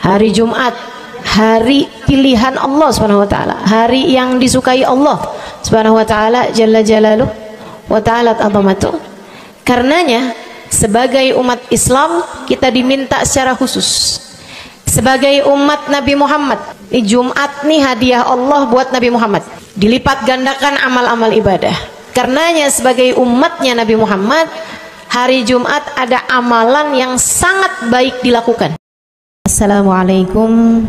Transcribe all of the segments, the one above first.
Hari Jumat, hari pilihan Allah Subhanahu wa taala, hari yang disukai Allah Subhanahu wa taala jalla jalaluhu wa ta'ala azamatuh. Karenanya sebagai umat Islam kita diminta secara khusus sebagai umat Nabi Muhammad, di Jumat nih hadiah Allah buat Nabi Muhammad, dilipat gandakan amal-amal ibadah. Karenanya sebagai umatnya Nabi Muhammad, hari Jumat ada amalan yang sangat baik dilakukan. Assalamualaikum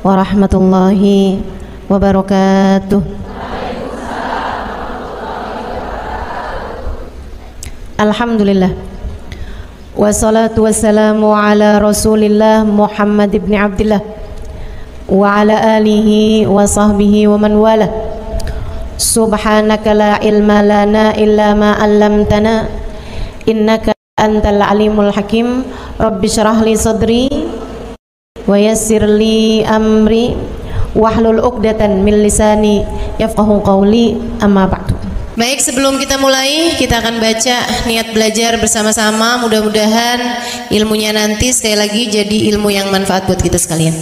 warahmatullahi wabarakatuh. Alhamdulillah, wassalatu wassalamu ala rasulillah Muhammad ibn Abdillah wa ala alihi wa sahbihi wa man wala. Subhanaka la ilma lana illa ma 'allamtana innaka antal alimul hakim. Rabbi syrah li sadri wa yassir li amri wahlul 'uqdatan min lisani yafqahu qawli, amma ba'du. Baik, sebelum kita mulai, kita akan baca niat belajar bersama-sama. Mudah-mudahan ilmunya nanti sekali lagi jadi ilmu yang manfaat buat kita sekalian.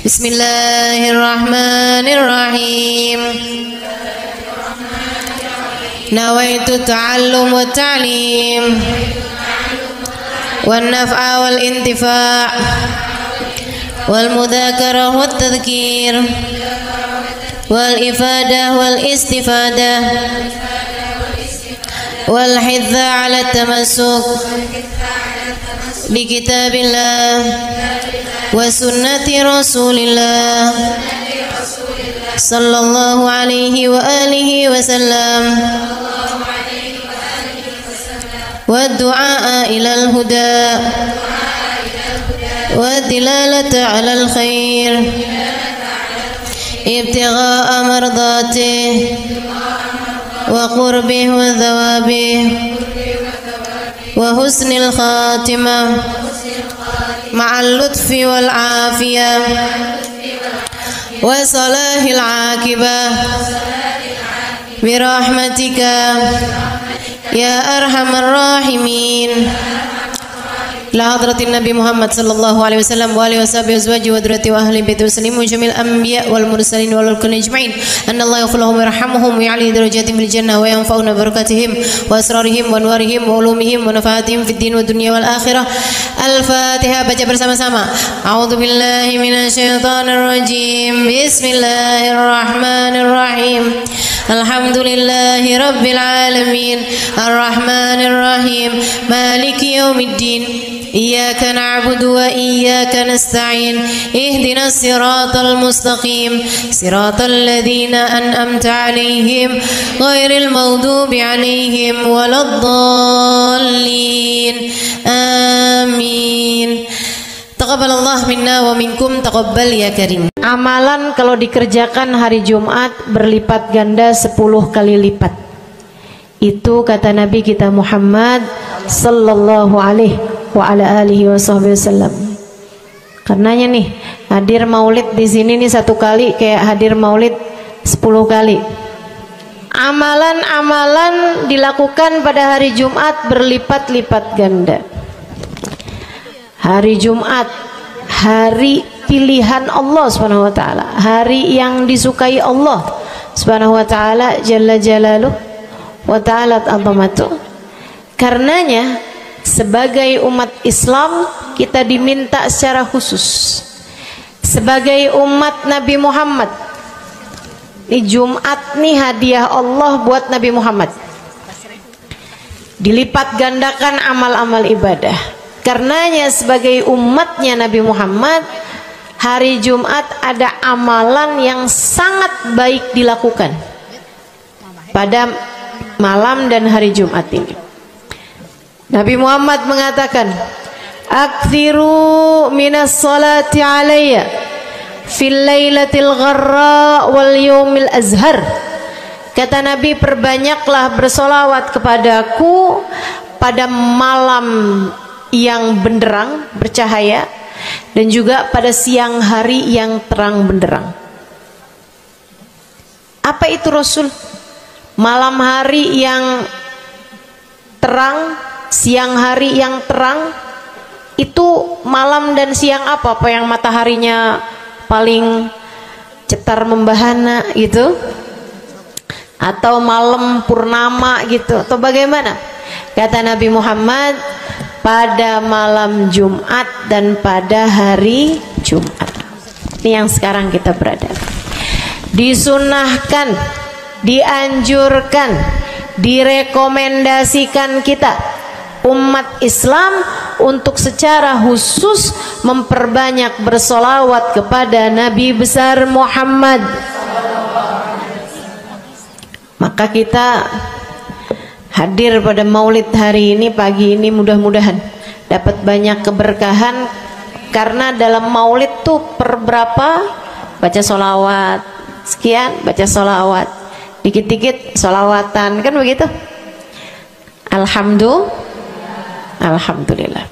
Bismillahirrahmanirrahim. Nawaitu ta'allum wa ta'lim wan naf'a wal intifa' wal mudzakarah wat tadhkir wal ifadah wal istifadah wal hidza 'ala tamassuk bi kitabillah wa sunnati rasulillah sallallahu alaihi wa alihi wasallam wa du'a ila al-huda wa dilalata 'ala al-khair ibtigha'a mardatih wa qurbih wa thawabih wa husnil khatimah ma'al lutfi wal afiyah wa salahil aqibah birahmatika ya arhamar rahimin. La hadratin Nabi Muhammad sallallahu alaihi wasallam wa alihi washabihi azwaji wa dzurriyyati wa ahli baiti waslimu jamil anbiya wal mursalin wal kulli ajma'in anna Allah yaghfiruhum wa yarhamuhum wa ya'li darajatihim fil jannah wa yanfa'una barakatihim wa asrarihim wa anwarihim wa ulumihim wa nafaatihim fid din wa dunya wal akhirah. Al-Fatihah, baca bersama-sama. A'udzu billahi minasyaitonir rajim. Bismillahirrahmanirrahim. Alhamdulillahi rabbil alamin arrahmanir rahim maliki yaumiddin. Iyyaka na'budu wa iyyaka nasta'in ihdinas siratal mustaqim siratal ladzina an'amta 'alaihim ghairil maghdubi 'alaihim waladdallin. Amin. Taqabbalallah minna wa minkum, taqabbal ya karim. Amalan kalau dikerjakan hari Jumat berlipat ganda 10 kali lipat. Itu kata Nabi kita Muhammad sallallahu alaihi wa ala alihi wasallam. Karenanya nih, hadir maulid di sini nih 1 kali kayak hadir maulid 10 kali. Amalan-amalan dilakukan pada hari Jumat berlipat-lipat ganda. Hari Jumat, hari pilihan Allah Subhanahu wa taala, hari yang disukai Allah Subhanahu wa taala jalla jalaluhu wa ta'ala azamatuh. Karenanya sebagai umat Islam kita diminta secara khusus sebagai umat Nabi Muhammad, di Jumat nih hadiah Allah buat Nabi Muhammad, dilipat gandakan amal-amal ibadah. Karenanya sebagai umatnya Nabi Muhammad, hari Jumat ada amalan yang sangat baik dilakukan pada malam dan hari Jumat ini. Nabi Muhammad mengatakan, "Aktsiru minas salati alayya fil lailatil gharra wal yaumil azhar." Kata Nabi, perbanyaklah bersolawat kepadaku pada malam yang benderang, bercahaya, dan juga pada siang hari yang terang benderang. Apa itu Rasul? Malam hari yang terang, siang hari yang terang. Itu malam dan siang apa yang mataharinya paling cetar membahana gitu, atau malam purnama gitu, atau bagaimana? Kata Nabi Muhammad, pada malam Jumat dan pada hari Jumat. Ini yang sekarang kita berada. Disunahkan, dianjurkan, direkomendasikan kita umat Islam untuk secara khusus memperbanyak bersolawat kepada Nabi besar Muhammad. Maka kita hadir pada maulid hari ini, pagi ini, mudah-mudahan dapat banyak keberkahan, karena dalam maulid tuh per berapa baca solawat, sekian baca solawat, dikit-dikit solawatan, kan begitu. Alhamdulillah.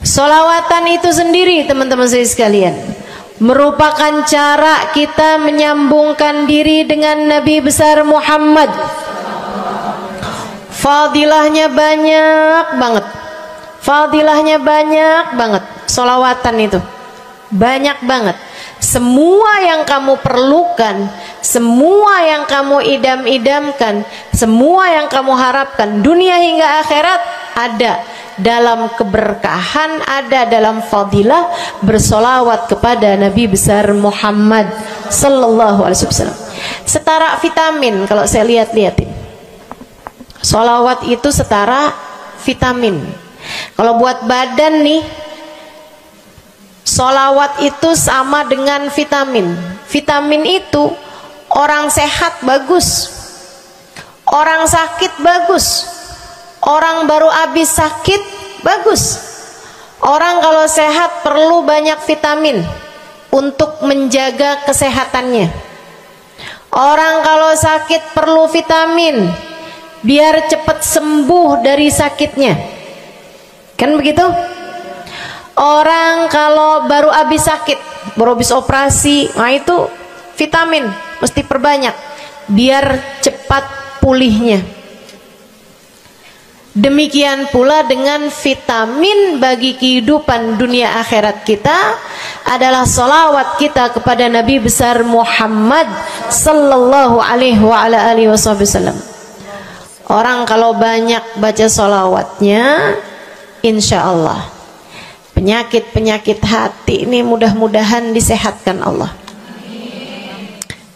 Solawatan itu sendiri teman-teman saya sekalian merupakan cara kita menyambungkan diri dengan Nabi besar Muhammad. Fadilahnya banyak banget, fadilahnya banyak banget. Solawatan itu banyak banget. Semua yang kamu perlukan, semua yang kamu idam-idamkan, semua yang kamu harapkan dunia hingga akhirat ada dalam keberkahan, ada dalam fadilah bersolawat kepada Nabi besar Muhammad sallallahu alaihi wasallam. Setara vitamin kalau saya lihat-lihatin. Solawat itu setara vitamin. Kalau buat badan nih, solawat itu sama dengan vitamin. Vitamin itu orang sehat bagus, orang sakit bagus, orang baru habis sakit bagus. Orang kalau sehat perlu banyak vitamin untuk menjaga kesehatannya. Orang kalau sakit perlu vitamin biar cepat sembuh dari sakitnya, kan begitu? Orang kalau baru habis sakit, baru habis operasi, nah itu vitamin mesti perbanyak biar cepat pulihnya. Demikian pula dengan vitamin bagi kehidupan dunia akhirat kita adalah solawat kita kepada Nabi besar Muhammad sallallahu alaihi wasallam. Orang kalau banyak baca solawatnya, insya Allah penyakit-penyakit hati ini mudah-mudahan disehatkan Allah.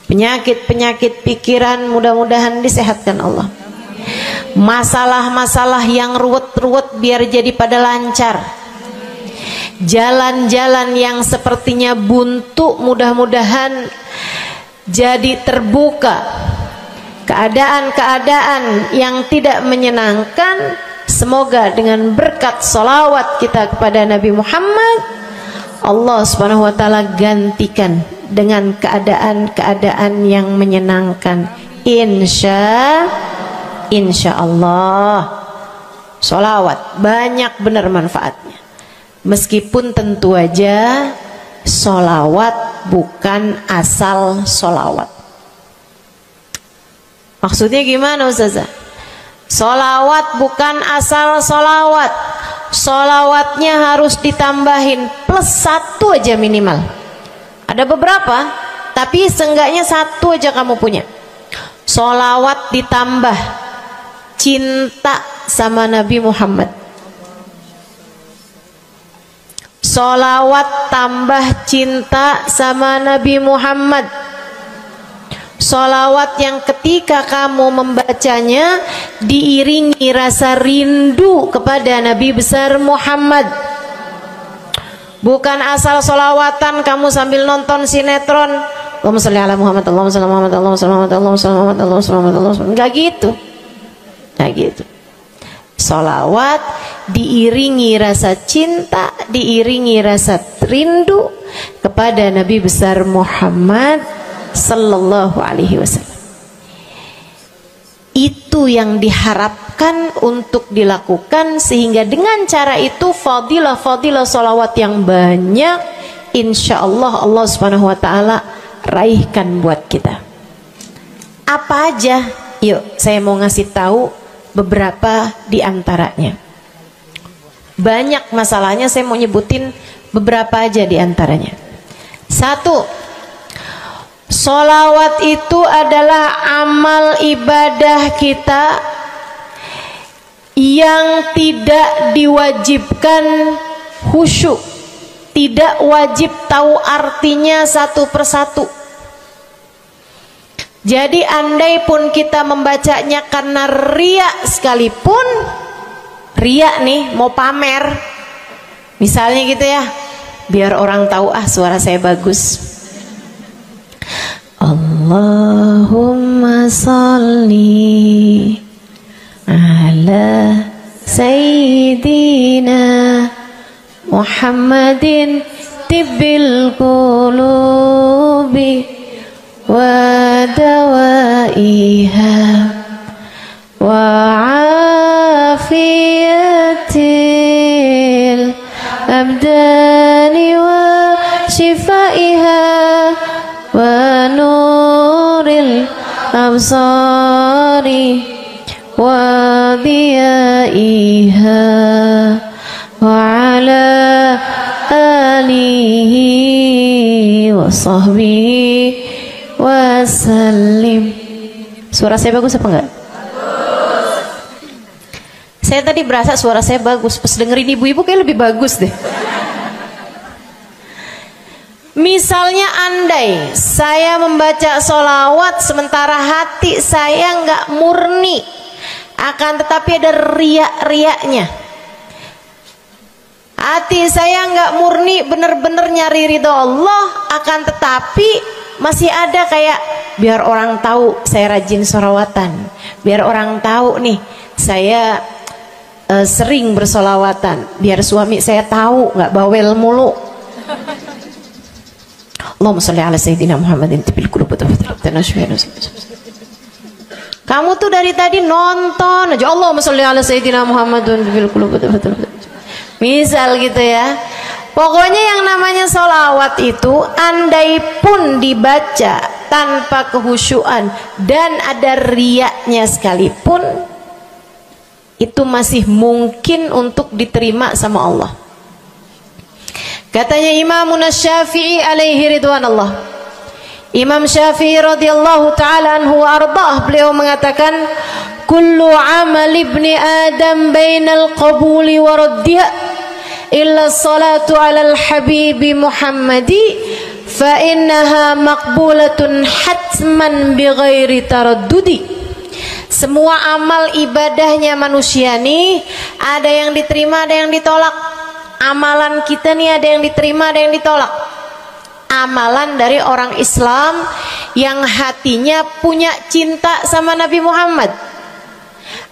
Penyakit-penyakit pikiran mudah-mudahan disehatkan Allah. Masalah-masalah yang ruwet-ruwet biar jadi pada lancar. Jalan-jalan yang sepertinya buntu mudah-mudahan jadi terbuka. Keadaan-keadaan yang tidak menyenangkan, semoga dengan berkat salawat kita kepada Nabi Muhammad, Allah subhanahu wa ta'ala gantikan dengan keadaan-keadaan yang menyenangkan. Insya Allah. Salawat banyak benar manfaatnya. Meskipun tentu aja salawat bukan asal salawat. Maksudnya gimana Ustazah? Solawat bukan asal solawat. Solawatnya harus ditambahin plus 1 aja minimal. Ada beberapa, tapi seenggaknya 1 aja kamu punya. Solawat ditambah cinta sama Nabi Muhammad. Solawat tambah cinta sama Nabi Muhammad. Solawat yang ketika kamu membacanya diiringi rasa rindu kepada Nabi besar Muhammad. Bukan asal solawatan kamu sambil nonton sinetron, Allahumma sholli ala Muhammad, Allahumma sholli ala Muhammad, Allahumma sholli ala Muhammad, Allahumma sholli ala Muhammad, Allahumma sholli ala Muhammad. Enggak gitu. Enggak gitu. Solawat diiringi rasa cinta, diiringi rasa rindu kepada Nabi besar Muhammad sallallahu alaihi wasallam. Itu yang diharapkan untuk dilakukan, sehingga dengan cara itu fadilah-fadilah salawat yang banyak insya Allah Allah subhanahu wa ta'ala raihkan buat kita. Apa aja? Yuk saya mau ngasih tahu beberapa di antaranya. Banyak masalahnya, saya mau nyebutin beberapa aja di antaranya. Satu, sholawat itu adalah amal ibadah kita yang tidak diwajibkan khusyuk, tidak wajib tahu artinya satu persatu. Jadi andai pun kita membacanya karena riya sekalipun, riya nih mau pamer, misalnya gitu ya, biar orang tahu suara saya bagus. Allahumma sholli ala sayyidina Muhammadin tibbil qulubi wa dawaiha wa afiyatil abdani wa shifaiha wa nuril absari wa diyaiha wa ala alihi wa sahbihi wa sallim. Suara saya bagus apa enggak? Bagus. Saya tadi berasa suara saya bagus, pas dengerin ibu-ibu kayak lebih bagus deh. Misalnya andai saya membaca sholawat sementara hati saya nggak murni, akan tetapi ada riak-riaknya. Hati saya nggak murni bener-bener nyari ridho Allah, akan tetapi masih ada kayak biar orang tahu saya rajin sholawatan, biar orang tahu nih saya sering bersolawatan, biar suami saya tahu nggak bawel mulu. Allahumma sholli ala sayyidina Muhammadin tibil qulubi. Kamu tuh dari tadi nonton aja Allahumma sholli ala sayyidina Muhammadin tibil qulubi. Misal gitu ya. Pokoknya yang namanya sholawat itu andai pun dibaca tanpa kehusyuan dan ada riaknya sekalipun, itu masih mungkin untuk diterima sama Allah. Katanya Imam Syafi'i alaihi ridwanallah, Imam Syafi'i radhiyallahu ta'ala anhu wa ardhah, beliau mengatakan kullu amal ibni adam bainal qabuli wa raddiha illa salatu ala al-habibi Muhammadi fa innaha maqbulatun hatman bighairi taraddudi. Semua amal ibadahnya manusia nih ada yang diterima, ada yang ditolak. Amalan kita nih ada yang diterima, ada yang ditolak. Amalan dari orang Islam yang hatinya punya cinta sama Nabi Muhammad.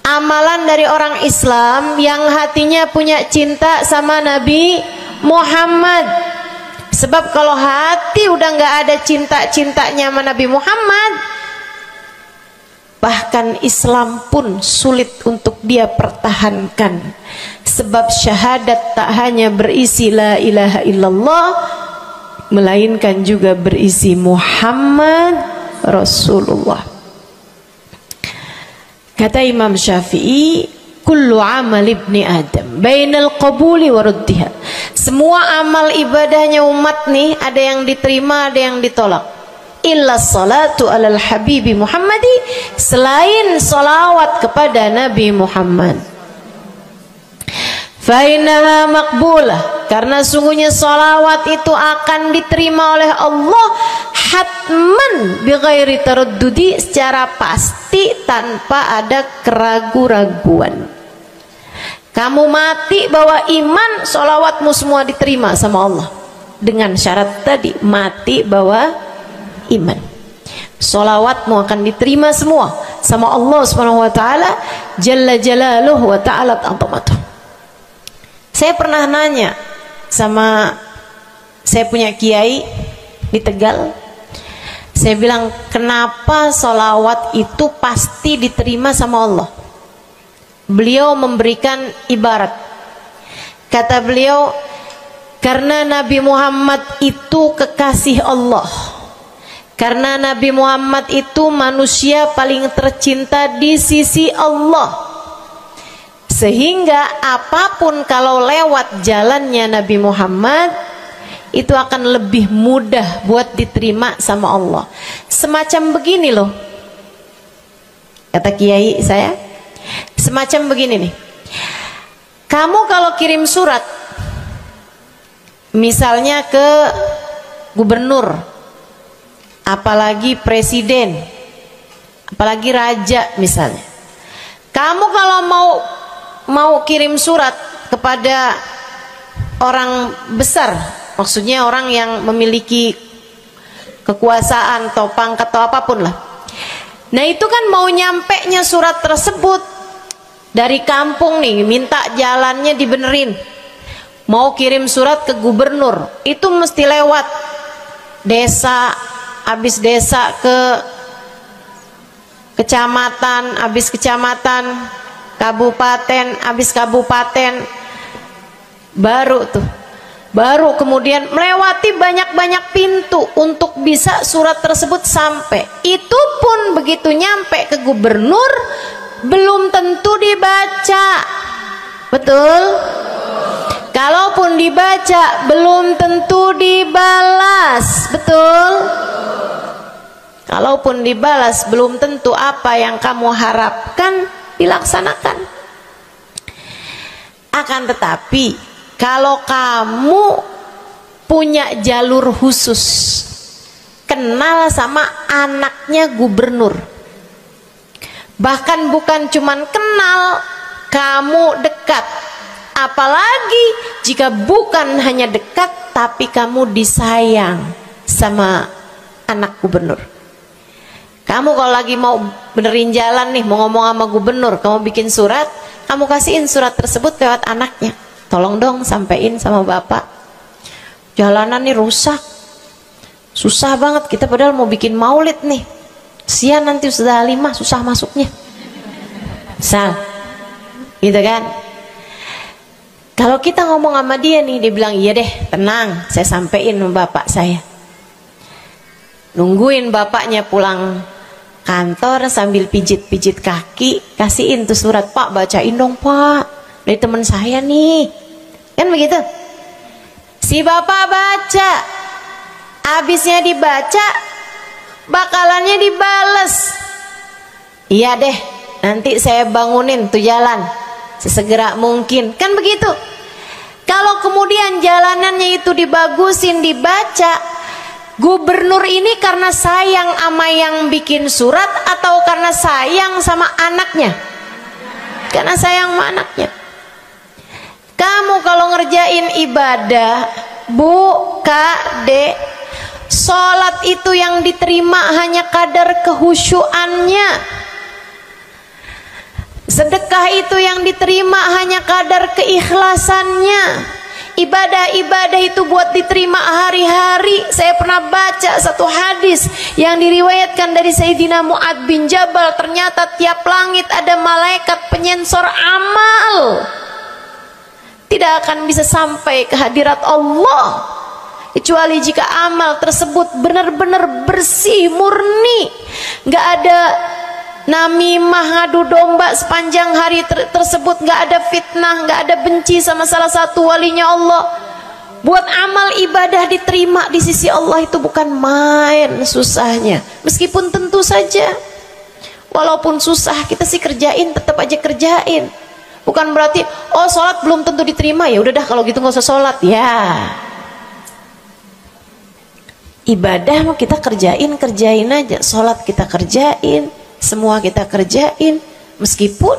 Amalan dari orang Islam yang hatinya punya cinta sama Nabi Muhammad. Sebab kalau hati udah nggak ada cinta-cintanya sama Nabi Muhammad, bahkan Islam pun sulit untuk dia pertahankan. Sebab syahadat tak hanya berisi la ilaha illallah, melainkan juga berisi Muhammad Rasulullah. Kata Imam Syafi'i, kullu amal ibni adam bainal qabuli wa raddiha. Semua amal ibadahnya umat nih ada yang diterima, ada yang ditolak. Illa salatu alal habibi Muhammadi, selain salawat kepada Nabi Muhammad. Fa innaha maqbulah, karena sungguhnya salawat itu akan diterima oleh Allah hatman bighairi taraddudi, secara pasti tanpa ada keraguan-raguan. Kamu mati bawa iman, salawatmu semua diterima sama Allah. Dengan syarat tadi, mati bawa iman, salawatmu akan diterima semua sama Allah Subhanahu wa taala jalla jalaluhu wa ta'ala azamatuh. Saya pernah nanya sama saya punya kiai di Tegal. Saya bilang, kenapa salawat itu pasti diterima sama Allah? Beliau memberikan ibarat. Kata beliau, karena Nabi Muhammad itu kekasih Allah. Karena Nabi Muhammad itu manusia paling tercinta di sisi Allah. Sehingga apapun kalau lewat jalannya Nabi Muhammad itu akan lebih mudah buat diterima sama Allah. Semacam begini loh, kata kiai saya, semacam begini nih. Kamu kalau kirim surat misalnya ke gubernur, apalagi presiden, apalagi raja misalnya, kamu kalau mau kirim surat kepada orang besar, maksudnya orang yang memiliki kekuasaan atau pangkat atau apapun lah. Nah itu kan mau nyampenya surat tersebut dari kampung nih, minta jalannya dibenerin, mau kirim surat ke gubernur, itu mesti lewat desa, habis desa ke kecamatan, habis kecamatan, kabupaten, habis kabupaten, baru kemudian melewati banyak-banyak pintu untuk bisa surat tersebut sampai. Itu pun begitu nyampe ke gubernur belum tentu dibaca, betul? Kalaupun dibaca belum tentu dibalas, betul? Kalaupun dibalas belum tentu apa yang kamu harapkan dilaksanakan. Akan tetapi kalau kamu punya jalur khusus, kenal sama anaknya gubernur, bahkan bukan cuman kenal, kamu dekat, apalagi jika bukan hanya dekat tapi kamu disayang sama anak gubernur. Kamu kalau lagi mau benerin jalan nih, mau ngomong sama gubernur, kamu bikin surat, kamu kasihin surat tersebut lewat anaknya, tolong dong sampein sama bapak, jalanan nih rusak, susah banget, kita padahal mau bikin maulid nih, sian nanti sudah 5 susah masuknya, misal gitu kan. Kalau kita ngomong sama dia nih, dia bilang iya deh, tenang, saya sampein sama bapak saya. Nungguin bapaknya pulang kantor sambil pijit-pijit kaki, kasihin tuh surat, Pak bacain dong Pak, dari teman saya nih, kan begitu. Si bapak baca, habisnya dibaca, bakalannya dibales, iya deh, nanti saya bangunin tuh jalan sesegera mungkin, kan begitu. Kalau kemudian jalanannya itu dibagusin, dibaca, gubernur ini karena sayang sama yang bikin surat atau karena sayang sama anaknya? Karena sayang sama anaknya. Kamu kalau ngerjain ibadah, Bu, Kak, Dek, sholat itu yang diterima hanya kadar kehusyuannya. Sedekah itu yang diterima hanya kadar keikhlasannya. Ibadah-ibadah itu buat diterima hari-hari. Saya pernah baca satu hadis yang diriwayatkan dari Sayyidina Mu'ad bin Jabal, ternyata tiap langit ada malaikat penyensor amal, tidak akan bisa sampai ke hadirat Allah kecuali jika amal tersebut benar-benar bersih, murni, nggak ada namimah, ngadu domba sepanjang hari tersebut, nggak ada fitnah, nggak ada benci sama salah satu walinya Allah. Buat amal ibadah diterima di sisi Allah itu bukan main susahnya. Meskipun tentu saja walaupun susah kita sih kerjain, tetap aja kerjain. Bukan berarti oh sholat belum tentu diterima, ya udah dah kalau gitu nggak usah sholat ya. Ibadah mau kita kerjain aja, sholat kita kerjain, semua kita kerjain, meskipun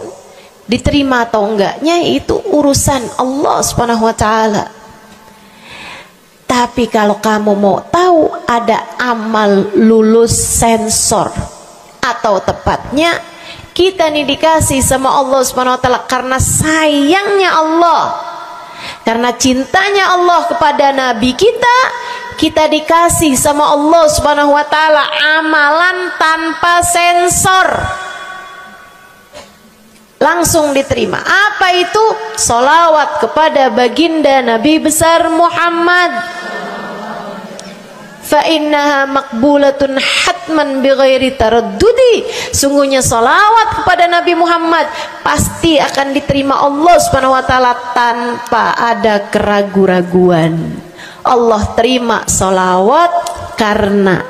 diterima atau enggaknya itu urusan Allah Subhanahu wa taala. Tapi kalau kamu mau tahu, ada amal lulus sensor, atau tepatnya kita nih dikasih sama Allah Subhanahu wa taala karena sayangnya Allah, karena cintanya Allah kepada nabi kita, kita dikasih sama Allah Subhanahu wa taala amalan tanpa sensor, langsung diterima. Apa itu? Sholawat kepada baginda Nabi besar Muhammad. fa innaha maqbulatun hatman bighairi taraddudi. Sungguhnya salawat kepada Nabi Muhammad pasti akan diterima Allah Subhanahu wa taala tanpa ada keraguan-raguan. Allah terima salawat karena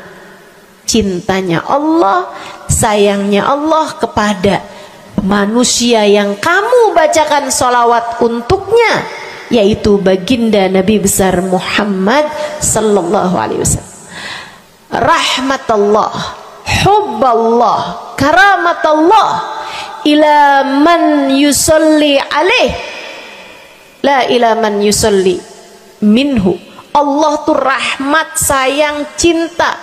cintanya Allah, sayangnya Allah kepada manusia yang kamu bacakan salawat untuknya, yaitu baginda Nabi besar Muhammad sallallahu alaihi wasallam. Rahmatullah, hubballah, karamatullah ila man yusalli alaih, la ila man yusalli minhu. Allah tuh rahmat, sayang, cinta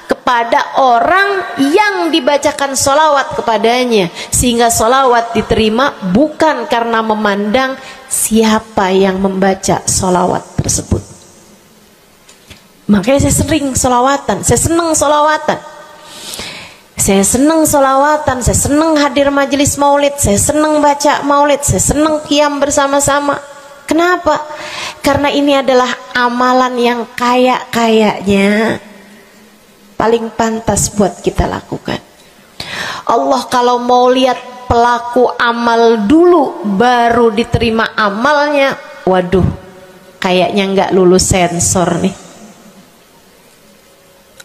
kepada orang yang dibacakan solawat kepadanya, sehingga solawat diterima bukan karena memandang siapa yang membaca solawat tersebut. Makanya saya sering solawatan, saya senang solawatan, saya senang solawatan, saya senang hadir majelis maulid, saya senang baca maulid, saya senang qiyam bersama-sama. Kenapa? Karena ini adalah amalan yang kayaknya paling pantas buat kita lakukan. Allah kalau mau lihat pelaku amal dulu baru diterima amalnya, waduh, kayaknya nggak lulus sensor nih.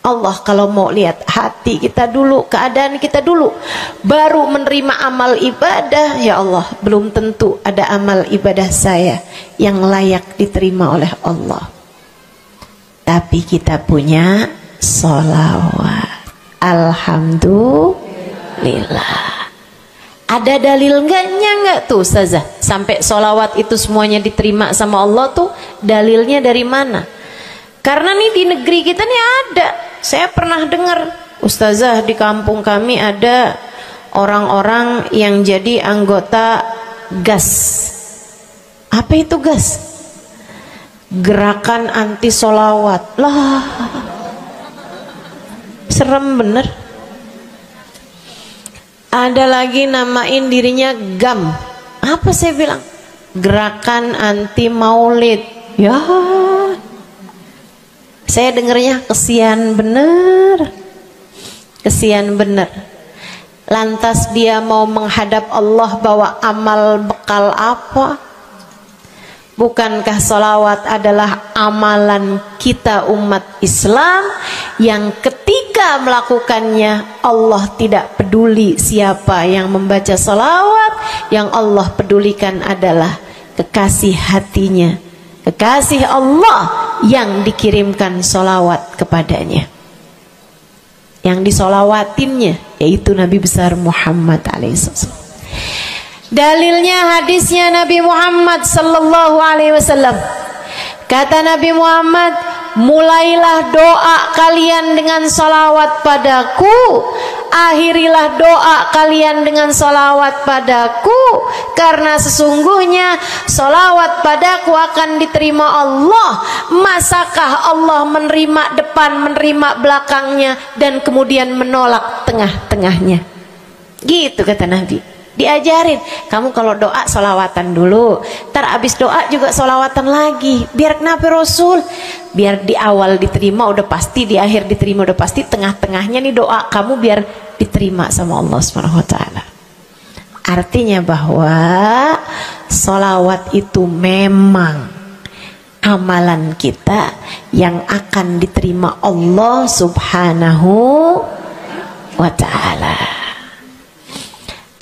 Allah kalau mau lihat hati kita dulu, keadaan kita dulu, baru menerima amal ibadah, ya Allah, belum tentu ada amal ibadah saya yang layak diterima oleh Allah. Tapi kita punya sholawat, alhamdulillah. Ada dalil nggak tuh Ustazah sampai sholawat itu semuanya diterima sama Allah tuh? Dalilnya dari mana? Karena nih di negeri kita nih ada, saya pernah dengar Ustazah, di kampung kami ada orang-orang yang jadi anggota GAS. Apa itu GAS? Gerakan anti sholawat. Lah, serem bener. Ada lagi namain dirinya GAM. Apa saya bilang? Gerakan anti maulid. Ya, saya dengernya kesian bener, kesian bener. Lantas dia mau menghadap Allah bawa amal bekal apa? Bukankah sholawat adalah amalan kita umat Islam yang ketika melakukannya Allah tidak peduli siapa yang membaca sholawat, yang Allah pedulikan adalah kekasih hatinya, kekasih Allah yang dikirimkan sholawat kepadanya, yang disolawatinnya yaitu Nabi besar Muhammad alaihissalam. Dalilnya hadisnya Nabi Muhammad sallallahu alaihi wasallam. Kata Nabi Muhammad, mulailah doa kalian dengan salawat padaku, akhirilah doa kalian dengan salawat padaku, karena sesungguhnya salawat padaku akan diterima Allah. Masakah Allah menerima depan, menerima belakangnya, dan kemudian menolak tengah-tengahnya? Gitu kata Nabi. Diajarin, kamu kalau doa solawatan dulu, ntar abis doa juga solawatan lagi. Biar kenapa Rasul? Biar di awal diterima udah pasti, di akhir diterima udah pasti, tengah-tengahnya nih doa kamu biar diterima sama Allah SWT. Artinya bahwa solawat itu memang amalan kita yang akan diterima Allah Subhanahu wa ta'ala.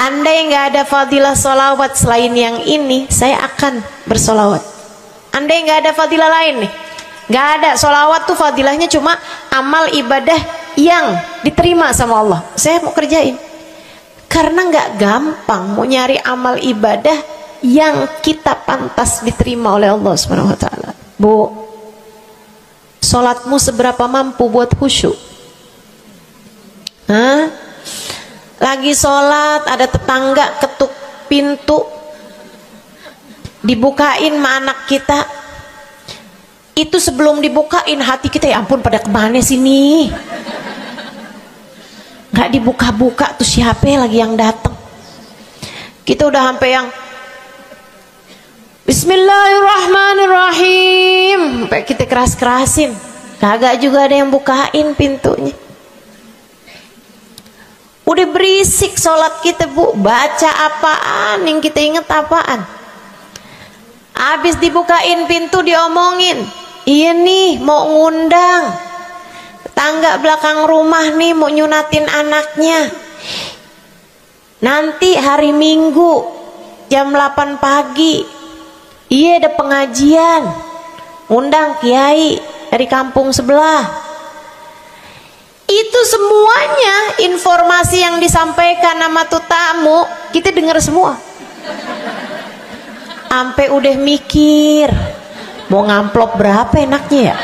Andai nggak ada fadilah solawat selain yang ini, saya akan bersolawat. Andai nggak ada fadilah lain nih, nggak ada, solawat tuh fadilahnya cuma amal ibadah yang diterima sama Allah, saya mau kerjain. Karena nggak gampang mau nyari amal ibadah yang kita pantas diterima oleh Allah Subhanahu wa ta'ala. Bu, sholatmu seberapa mampu buat khusyuk? Hah? Lagi sholat ada tetangga ketuk pintu, dibukain sama anak kita. Itu sebelum dibukain hati kita, ya ampun pada kemana sini? Nggak dibuka-buka tuh siapa lagi yang datang? Kita udah sampai yang Bismillahirrahmanirrahim, sampai kita keras-kerasin. kagak juga ada yang bukain pintunya. Udah berisik sholat kita Bu, baca apaan, yang kita inget apaan. Habis dibukain pintu diomongin, iya nih mau ngundang tetangga belakang rumah nih, mau nyunatin anaknya nanti hari Minggu jam 8 pagi. Iya ada pengajian, undang kiai dari kampung sebelah. Itu semuanya informasi yang disampaikan sama tuh tamu, kita dengar semua. Sampai udah mikir mau ngamplop berapa enaknya ya,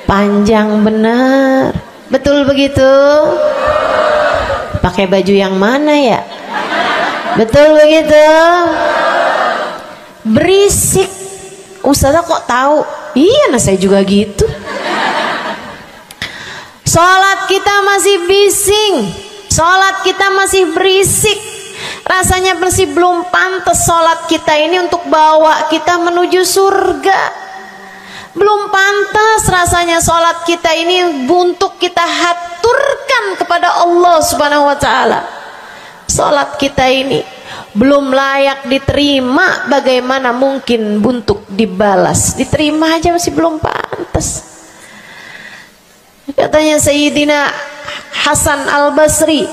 panjang bener. Betul begitu? Pakai baju yang mana ya? Betul begitu? Berisik. Ustazah kok tahu? Iya, nah saya juga gitu. Sholat kita masih bising, sholat kita masih berisik. Rasanya masih belum pantas sholat kita ini untuk bawa kita menuju surga. Belum pantas rasanya sholat kita ini untuk kita haturkan kepada Allah Subhanahu wa ta'ala. Sholat kita ini belum layak diterima, bagaimana mungkin untuk dibalas? Diterima aja masih belum pantas. Katanya Sayyidina Hasan Al-Basri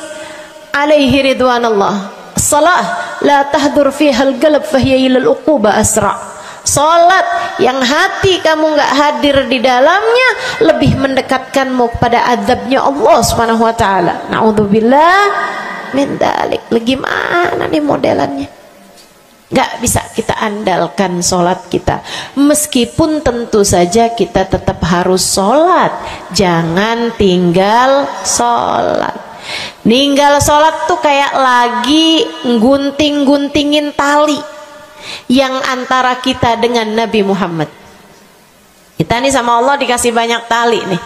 alaihi ridwanallah, salah la tahdur fiha al-qalb fahiya ila al-uquba asra. Salat yang hati kamu nggak hadir di dalamnya lebih mendekatkanmu kepada azabnya Allah Subhanahu wa taala. Naudzubillah min dzalik. Gimana nih modelannya? Gak bisa kita andalkan sholat kita, meskipun tentu saja kita tetap harus sholat. Jangan tinggal sholat. Ninggal sholat tuh kayak lagi gunting-guntingin tali yang antara kita dengan Nabi Muhammad. Kita nih sama Allah dikasih banyak tali nih.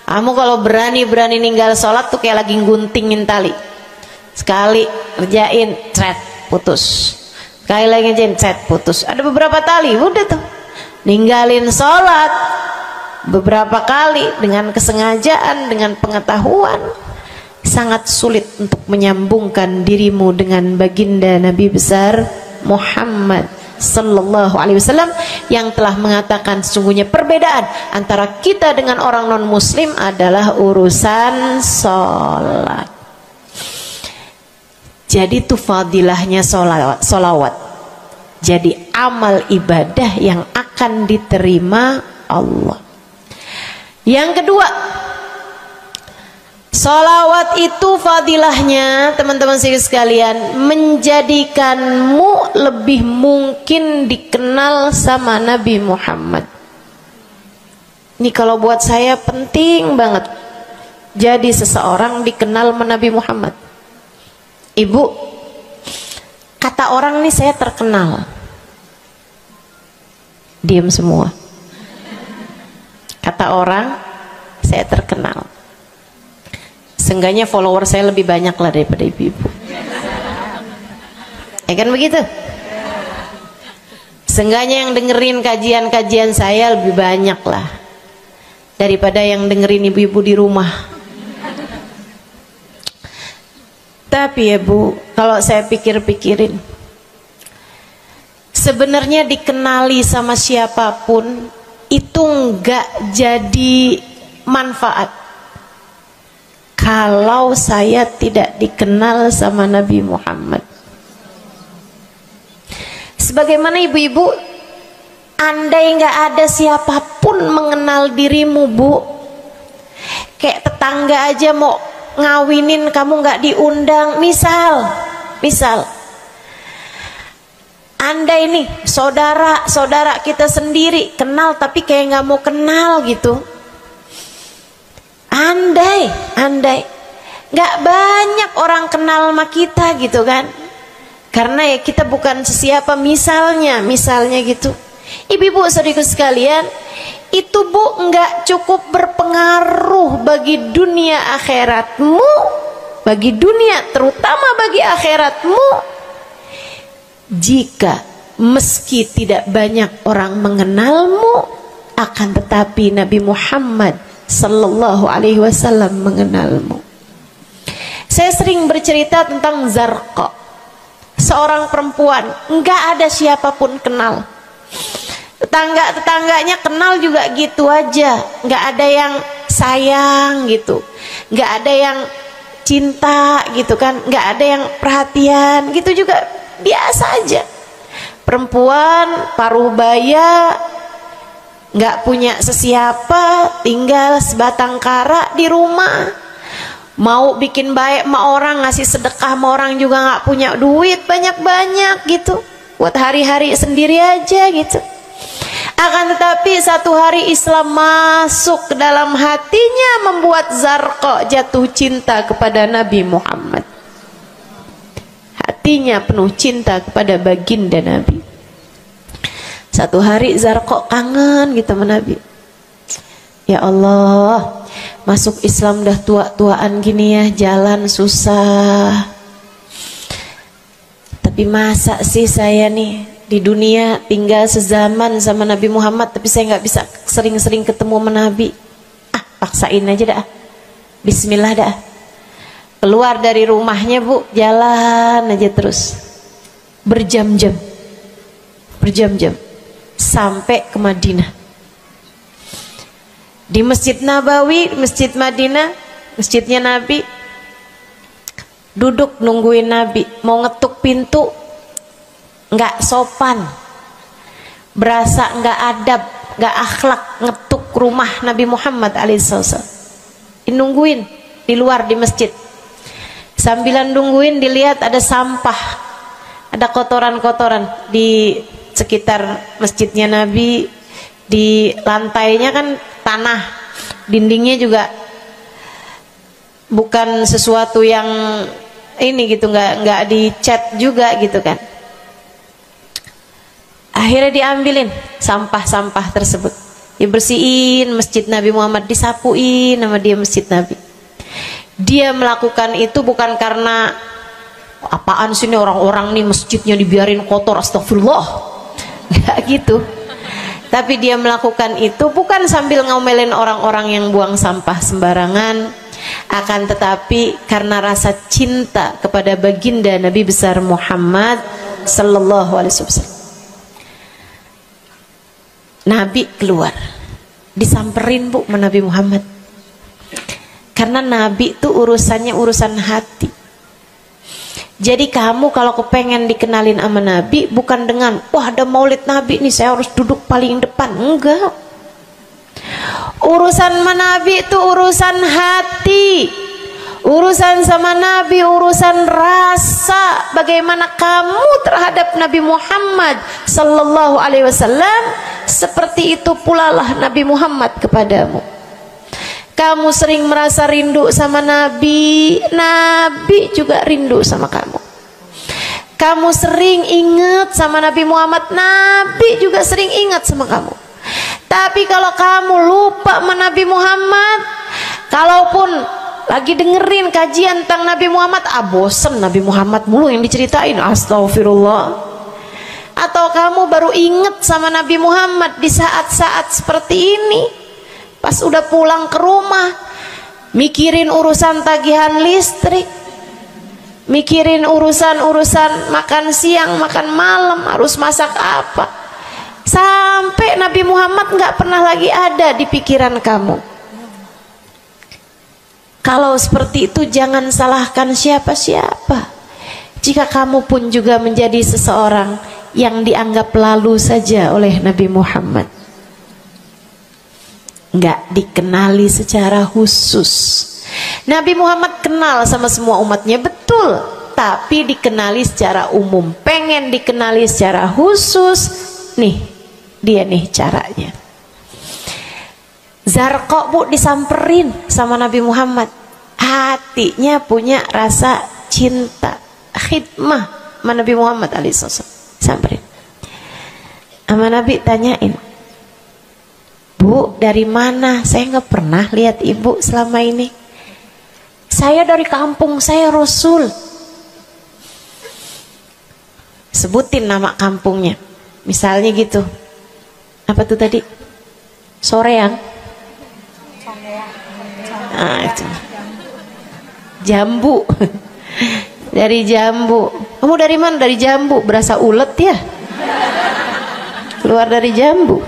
Kamu kalau berani-berani ninggal sholat tuh kayak lagi guntingin tali. Sekali kerjain, cret, putus. Sekali lagi cet, putus. Ada beberapa tali, udah tuh ninggalin sholat beberapa kali dengan kesengajaan, dengan pengetahuan, sangat sulit untuk menyambungkan dirimu dengan baginda Nabi besar Muhammad sallallahu alaihi wasallam yang telah mengatakan sesungguhnya perbedaan antara kita dengan orang non muslim adalah urusan sholat. Jadi itu fadilahnya solawat. Jadi amal ibadah yang akan diterima Allah. Yang kedua, solawat itu fadilahnya teman-teman sekalian menjadikanmu lebih mungkin dikenal sama Nabi Muhammad. Ini kalau buat saya penting banget. Jadi seseorang dikenal sama Nabi Muhammad. Ibu, kata orang nih saya terkenal. Diam semua. Kata orang saya terkenal. Seenggaknya follower saya lebih banyak lah daripada ibu-ibu. Ya kan begitu? Seenggaknya yang dengerin kajian-kajian saya lebih banyak lah daripada yang dengerin ibu-ibu di rumah. Tapi ya Bu, kalau saya pikir-pikirin, sebenarnya dikenali sama siapapun itu enggak jadi manfaat kalau saya tidak dikenal sama Nabi Muhammad. Sebagaimana ibu-ibu, andai enggak ada siapapun mengenal dirimu Bu, kayak tetangga aja mau ngawinin kamu nggak diundang, misal andai nih saudara kita sendiri kenal tapi kayak nggak mau kenal gitu, andai nggak banyak orang kenal sama kita gitu kan, karena ya kita bukan sesiapa, misalnya gitu. Ibu-ibu saudaraku sekalian, itu Bu nggak cukup berpengaruh bagi dunia akhiratmu, bagi dunia terutama bagi akhiratmu, jika meski tidak banyak orang mengenalmu, akan tetapi Nabi Muhammad sallallahu alaihi wasallam mengenalmu. Saya sering bercerita tentang Zarqa, seorang perempuan, enggak ada siapapun kenal. Tetangga-tetangganya kenal juga gitu aja, enggak ada yang sayang gitu, enggak ada yang cinta gitu kan, enggak ada yang perhatian gitu, juga biasa aja. Perempuan paruh baya, nggak punya sesiapa, tinggal sebatang kara di rumah. Mau bikin baik sama orang, ngasih sedekah sama orang juga nggak punya duit banyak-banyak gitu, buat hari-hari sendiri aja gitu. Akan tetapi satu hari Islam masuk ke dalam hatinya, membuat Zarqa jatuh cinta kepada Nabi Muhammad. Hatinya penuh cinta kepada baginda Nabi. Satu hari Zarqa kangen gitu sama Nabi. Ya Allah, masuk Islam dah tua-tuaan gini ya, jalan susah. Tapi masa sih saya nih di dunia tinggal sezaman sama Nabi Muhammad, tapi saya nggak bisa sering-sering ketemu sama Nabi. Paksain aja dah, bismillah dah. Keluar dari rumahnya Bu, jalan aja terus berjam-jam sampai ke Madinah. Di Masjid Nabawi, Masjid Madinah, masjidnya Nabi, duduk nungguin Nabi. Mau ngetuk pintu nggak sopan, berasa nggak adab, nggak akhlak, ngetuk rumah Nabi Muhammad alaihissalam. Nungguin di luar di masjid. Sambilan nungguin dilihat ada sampah, ada kotoran-kotoran di sekitar masjidnya Nabi. Di lantainya kan tanah, dindingnya juga bukan sesuatu yang ini gitu, nggak dicat juga gitu kan. Akhirnya diambilin sampah-sampah tersebut, dibersihin masjid Nabi Muhammad, disapuin nama dia masjid Nabi. Dia melakukan itu bukan karena apaan sih nih orang-orang nih masjidnya dibiarin kotor, astagfirullah, nggak gitu. Tapi dia melakukan itu bukan sambil ngomelin orang-orang yang buang sampah sembarangan, akan tetapi karena rasa cinta kepada baginda Nabi besar Muhammad sallallahu alaihi wasallam. Nabi keluar, disamperin Bu sama Nabi Muhammad. Karena Nabi itu urusannya urusan hati. Jadi kamu kalau kepengen dikenalin sama Nabi, bukan dengan wah ada maulid Nabi nih saya harus duduk paling depan, enggak. Urusan sama Nabi itu urusan hati. Urusan sama Nabi urusan rasa, bagaimana kamu terhadap Nabi Muhammad sallallahu alaihi wasallam, seperti itu pula lah Nabi Muhammad kepadamu. Kamu sering merasa rindu sama Nabi, Nabi juga rindu sama kamu. Kamu sering ingat sama Nabi Muhammad, Nabi juga sering ingat sama kamu. Tapi kalau kamu lupa sama Nabi Muhammad, kalaupun lagi dengerin kajian tentang Nabi Muhammad, bosen Nabi Muhammad mulu yang diceritain, astagfirullah. Atau kamu baru ingat sama Nabi Muhammad di saat-saat seperti ini, pas udah pulang ke rumah, mikirin urusan tagihan listrik, mikirin urusan makan siang, makan malam, harus masak apa, sampai Nabi Muhammad nggak pernah lagi ada di pikiran kamu. Kalau seperti itu jangan salahkan siapa-siapa. Jika kamu pun juga menjadi seseorang yang dianggap lalu saja oleh Nabi Muhammad, nggak dikenali secara khusus. Nabi Muhammad kenal sama semua umatnya, betul, tapi dikenali secara umum. Pengen dikenali secara khusus, nih dia nih caranya. Zarqa Bu disamperin sama Nabi Muhammad, hatinya punya rasa cinta, khidmah sama Nabi Muhammad alaihissalam. Samperin sama Nabi, tanyain, Bu dari mana? Saya nggak pernah lihat ibu selama ini. Saya dari kampung saya Rasul. Sebutin nama kampungnya, misalnya gitu. Apa tuh tadi? Soreang. Nah, itu. Jambu. Dari Jambu. Kamu dari mana? Dari Jambu. Berasa ulet ya? Keluar dari Jambu.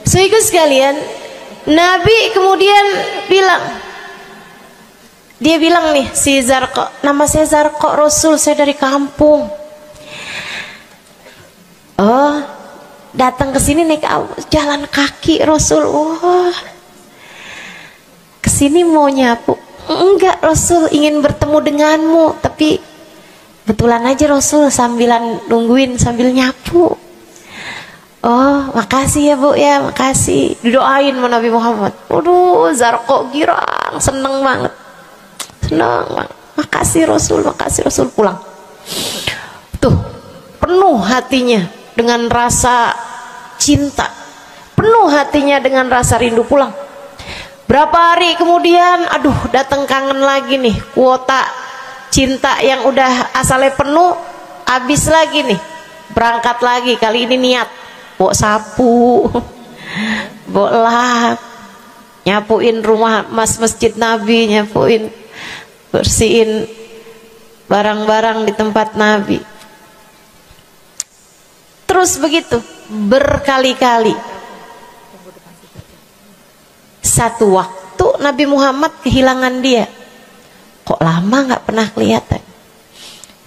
Saudara sekalian, Nabi kemudian bilang, dia bilang nih si Zarqa, nama saya Zarqa Rasul, saya dari kampung. Oh, datang ke sini naik jalan kaki Rasul. Wah, kesini mau nyapu? Enggak Rasul, ingin bertemu denganmu, tapi betulan aja Rasul sambilan nungguin sambil nyapu. Oh, makasih ya Bu ya, makasih. Didoain sama Nabi Muhammad. Waduh, Zarqa girang, seneng banget. Seneng banget. Makasih Rasul pulang. Tuh, penuh hatinya dengan rasa cinta. Penuh hatinya dengan rasa rindu pulang. Berapa hari kemudian, aduh datang kangen lagi nih. Kuota cinta yang udah asalnya penuh, habis lagi nih. Berangkat lagi, kali ini niat. Bawa sapu, bawa lap, nyapuin rumah masjid Nabi, nyapuin, bersihin barang-barang di tempat Nabi. Terus begitu berkali-kali. Satu waktu Nabi Muhammad kehilangan dia. Kok lama nggak pernah kelihatan.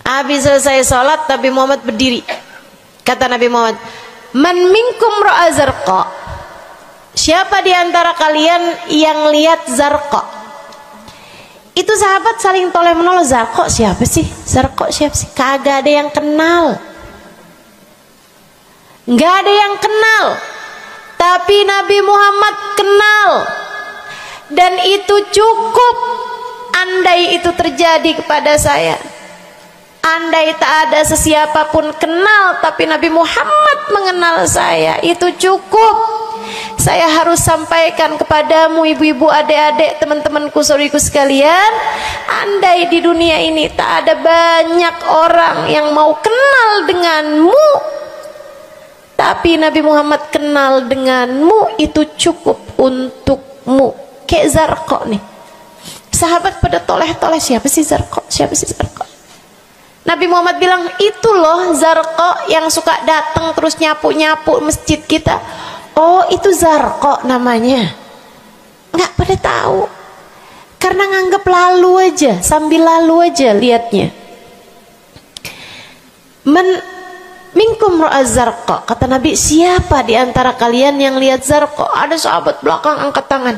Habis selesai sholat, Nabi Muhammad berdiri. Kata Nabi Muhammad, man minkum ra'a Zarqa, siapa di antara kalian yang lihat Zarqa? Itu sahabat saling toleh menolong. Zarqa siapa sih? Zarqa siapa sih? Kagak ada yang kenal, nggak ada yang kenal. Tapi Nabi Muhammad kenal, dan itu cukup. Andai itu terjadi kepada saya, andai tak ada sesiapa pun kenal, tapi Nabi Muhammad mengenal saya, itu cukup. Saya harus sampaikan kepadamu ibu-ibu, adik-adik, teman-temanku, saudariku sekalian, andai di dunia ini tak ada banyak orang yang mau kenal denganmu, tapi Nabi Muhammad kenal denganmu, itu cukup untukmu. Kayak Zarqa nih, sahabat pada toleh-toleh, siapa sih Zarqa? Siapa sih Zarqa? Nabi Muhammad bilang, itu loh Zarqa yang suka datang terus nyapu-nyapu masjid kita. Oh, itu Zarqa namanya. Nggak pada tahu, karena nganggap lalu aja, sambil lalu aja liatnya. Minkum ra'a Zarqa, kata Nabi, siapa di antara kalian yang lihat Zarqa? Ada sahabat belakang angkat tangan.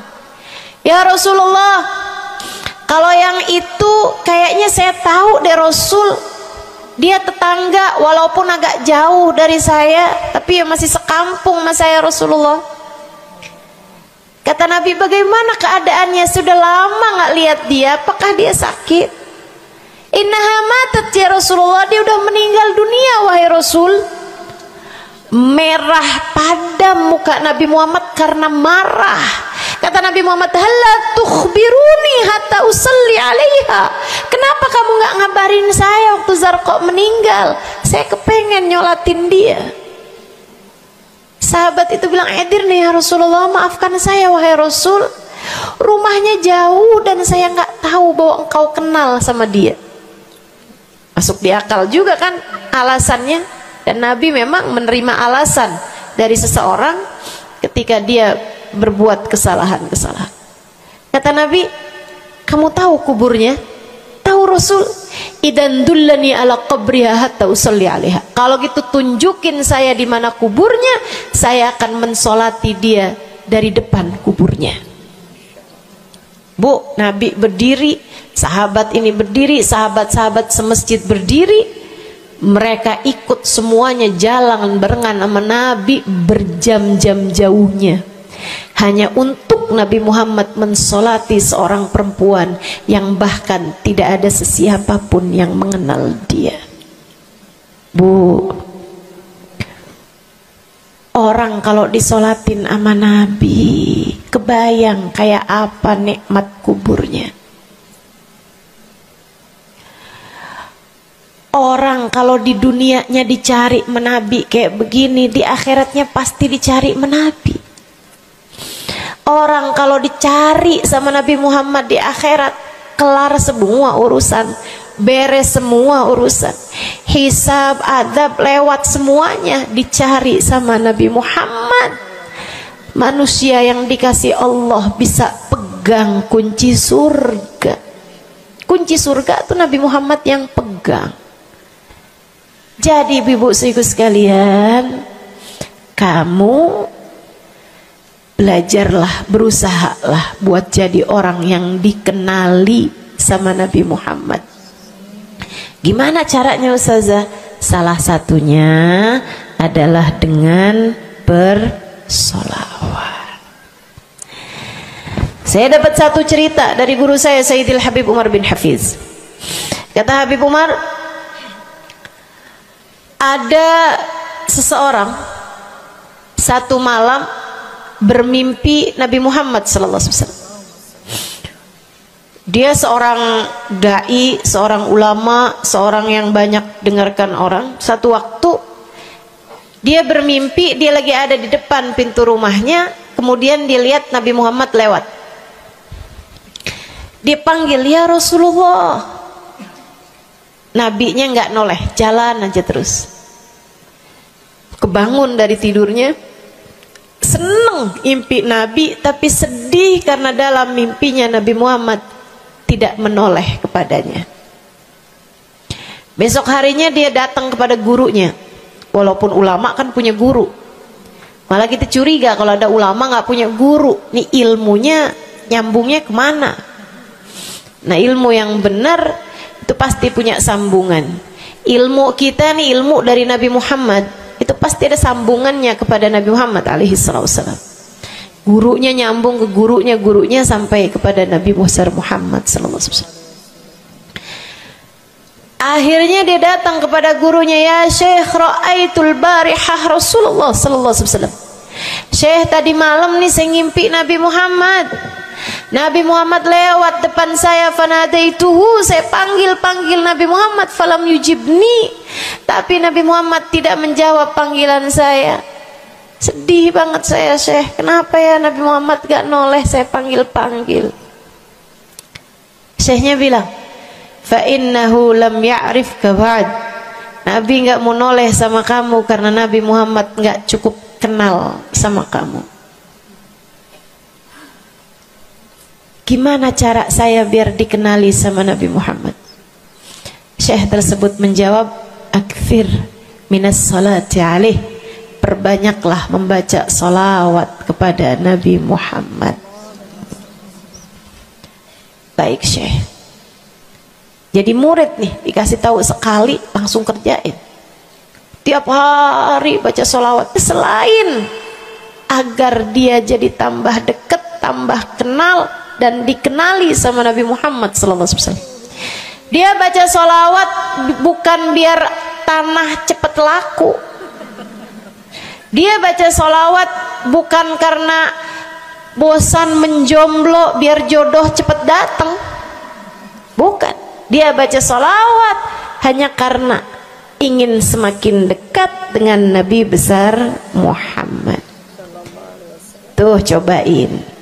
Ya Rasulullah, kalau yang itu kayaknya saya tahu deh Rasul. Dia tetangga, walaupun agak jauh dari saya, tapi ya masih sekampung sama saya Rasulullah. Kata Nabi, bagaimana keadaannya? Sudah lama nggak lihat dia, apakah dia sakit? Innaha matat ya Rasulullah, dia udah meninggal dunia wahai Rasul. Merah padam muka Nabi Muhammad karena marah. Kata Nabi Muhammad, halla tukhbiruni hatta usalli alaiha. Kenapa kamu nggak ngabarin saya waktu Zarqa meninggal? Saya kepengen nyolatin dia. Sahabat itu bilang, edir nih ya Rasulullah, maafkan saya wahai Rasul, rumahnya jauh dan saya nggak tahu bahwa engkau kenal sama dia. Masuk di akal juga kan alasannya. Dan Nabi memang menerima alasan dari seseorang ketika dia berbuat kesalahan-kesalahan. Kata Nabi, kamu tahu kuburnya? Tahu Rasul? Idan dullani ala qabriha hatta usalli alaiha. Kalau gitu tunjukin saya di mana kuburnya, saya akan mensolati dia dari depan kuburnya. Bu, Nabi berdiri, sahabat ini berdiri, sahabat-sahabat semasjid berdiri. Mereka ikut semuanya jalan barengan sama Nabi berjam-jam jauhnya, hanya untuk Nabi Muhammad mensolati seorang perempuan yang bahkan tidak ada sesiapa pun yang mengenal dia. Bu, orang kalau disolatin sama Nabi, kebayang kayak apa nikmat kuburnya. Orang kalau di dunianya dicari menabi kayak begini, di akhiratnya pasti dicari menabi. Orang kalau dicari sama Nabi Muhammad di akhirat, kelar semua urusan, beres semua urusan, hisab, adab lewat semuanya, dicari sama Nabi Muhammad. Manusia yang dikasih Allah bisa pegang kunci surga. Kunci surga itu Nabi Muhammad yang pegang. Jadi ibu-ibu sekalian, kamu belajarlah, berusahalah buat jadi orang yang dikenali sama Nabi Muhammad. Gimana caranya Ustazah? Salah satunya adalah dengan bersolawat. Saya dapat satu cerita dari guru saya, Sayyidil Habib Umar bin Hafiz. Kata Habib Umar, ada seseorang satu malam bermimpi Nabi Muhammad sallallahu alaihi wasallam. Dia seorang dai, seorang ulama, seorang yang banyak dengarkan orang. Satu waktu dia bermimpi, dia lagi ada di depan pintu rumahnya, kemudian dia lihat Nabi Muhammad lewat. Dia panggil, "Ya Rasulullah." Nabinya nggak noleh, jalan aja terus. Kebangun dari tidurnya, seneng impi Nabi, tapi sedih karena dalam mimpinya Nabi Muhammad tidak menoleh kepadanya. Besok harinya dia datang kepada gurunya. Walaupun ulama kan punya guru, malah kita curiga kalau ada ulama nggak punya guru. Nih ilmunya nyambungnya kemana? Nah, ilmu yang benar itu pasti punya sambungan. Ilmu kita nih, ilmu dari Nabi Muhammad, itu pasti ada sambungannya kepada Nabi Muhammad alaihi wasallam. Gurunya nyambung ke gurunya, gurunya sampai kepada Nabi Muhammad sallallahu alaihi wasallam. Akhirnya dia datang kepada gurunya, "Ya Syekh, ra'aitul barihah Rasulullah sallallahu alaihi wasallam." Syekh, tadi malam nih saya ngimpi Nabi Muhammad. Nabi Muhammad lewat depan saya, fanadaituhu, saya panggil Nabi Muhammad, falam yujibni, tapi Nabi Muhammad tidak menjawab panggilan saya. Sedih banget saya, Syekh. Kenapa ya Nabi Muhammad gak noleh saya panggil-panggil? Syekhnya bilang, fa innahu lam ya'rifka ba'd. Nabi gak mau noleh sama kamu karena Nabi Muhammad gak cukup kenal sama kamu. Gimana cara saya biar dikenali sama Nabi Muhammad? Syekh tersebut menjawab, akfir minas salati alaih, perbanyaklah membaca salawat kepada Nabi Muhammad. Baik Syekh. Jadi murid nih, dikasih tahu sekali langsung kerjain. Tiap hari baca salawat. Selain agar dia jadi tambah dekat, tambah kenal, dan dikenali sama Nabi Muhammad sallallahu alaihi wasallam. Dia baca sholawat bukan biar tanah cepat laku. Dia baca sholawat bukan karena bosan menjomblo biar jodoh cepat datang. Bukan. Dia baca sholawat hanya karena ingin semakin dekat dengan Nabi besar Muhammad. Tuh cobain.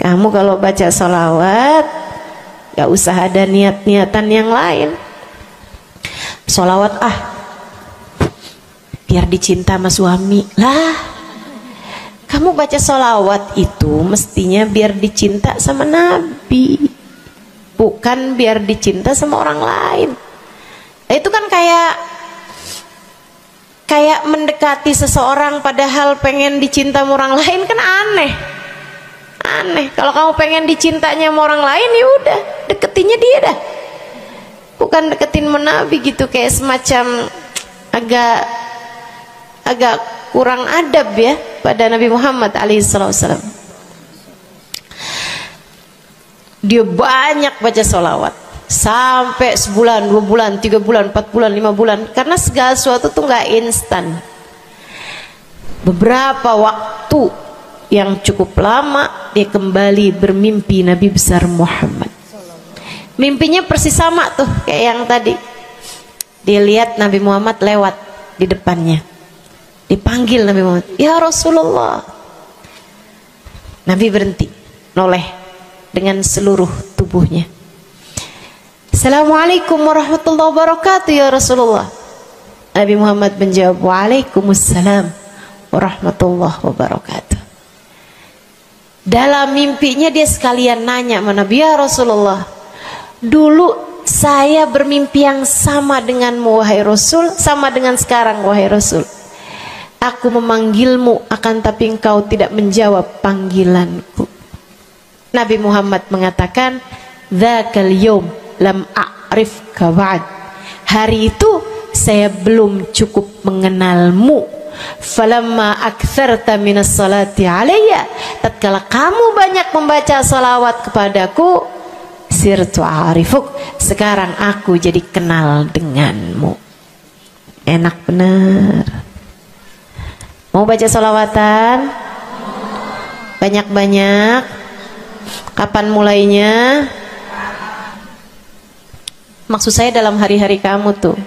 Kamu kalau baca sholawat gak usah ada niat-niatan yang lain. Sholawat biar dicinta sama suami lah. Kamu baca sholawat itu mestinya biar dicinta sama Nabi, bukan biar dicinta sama orang lain. Itu kan kayak mendekati seseorang padahal pengen dicinta sama orang lain, kan aneh. Kalau kamu pengen dicintanya sama orang lain, ya udah deketinnya dia dah, bukan deketin Nabi gitu, kayak semacam agak kurang adab ya pada Nabi Muhammad alaihissalam. Dia banyak baca sholawat sampai sebulan, 2 bulan, 3 bulan, 4 bulan, 5 bulan, karena segala sesuatu tuh nggak instan. Beberapa waktu yang cukup lama dia kembali bermimpi Nabi besar Muhammad. Mimpinya persis sama tuh kayak yang tadi. Dia lihat Nabi Muhammad lewat di depannya. Dipanggil Nabi Muhammad, "Ya Rasulullah." Nabi berhenti, noleh dengan seluruh tubuhnya. "Assalamualaikum warahmatullahi wabarakatuh ya Rasulullah." Nabi Muhammad menjawab, "Waalaikumsalam warahmatullahi wabarakatuh." Dalam mimpinya dia sekalian nanya sama Nabi, "Ya Rasulullah, dulu saya bermimpi yang sama denganmu wahai Rasul, sama dengan sekarang wahai Rasul. Aku memanggilmu akan tapi engkau tidak menjawab panggilanku." Nabi Muhammad mengatakan, "Dzakal yaum lam a'rifka ba'd." Hari itu saya belum cukup mengenalmu. Falamma aktsarta minas salati alayya, tatkala kamu banyak membaca salawat kepadaku, sirtu a'rifuk, sekarang aku jadi kenal denganmu. Enak benar. Mau baca salawatan? Banyak-banyak. Kapan mulainya? Maksud saya dalam hari-hari kamu tuh.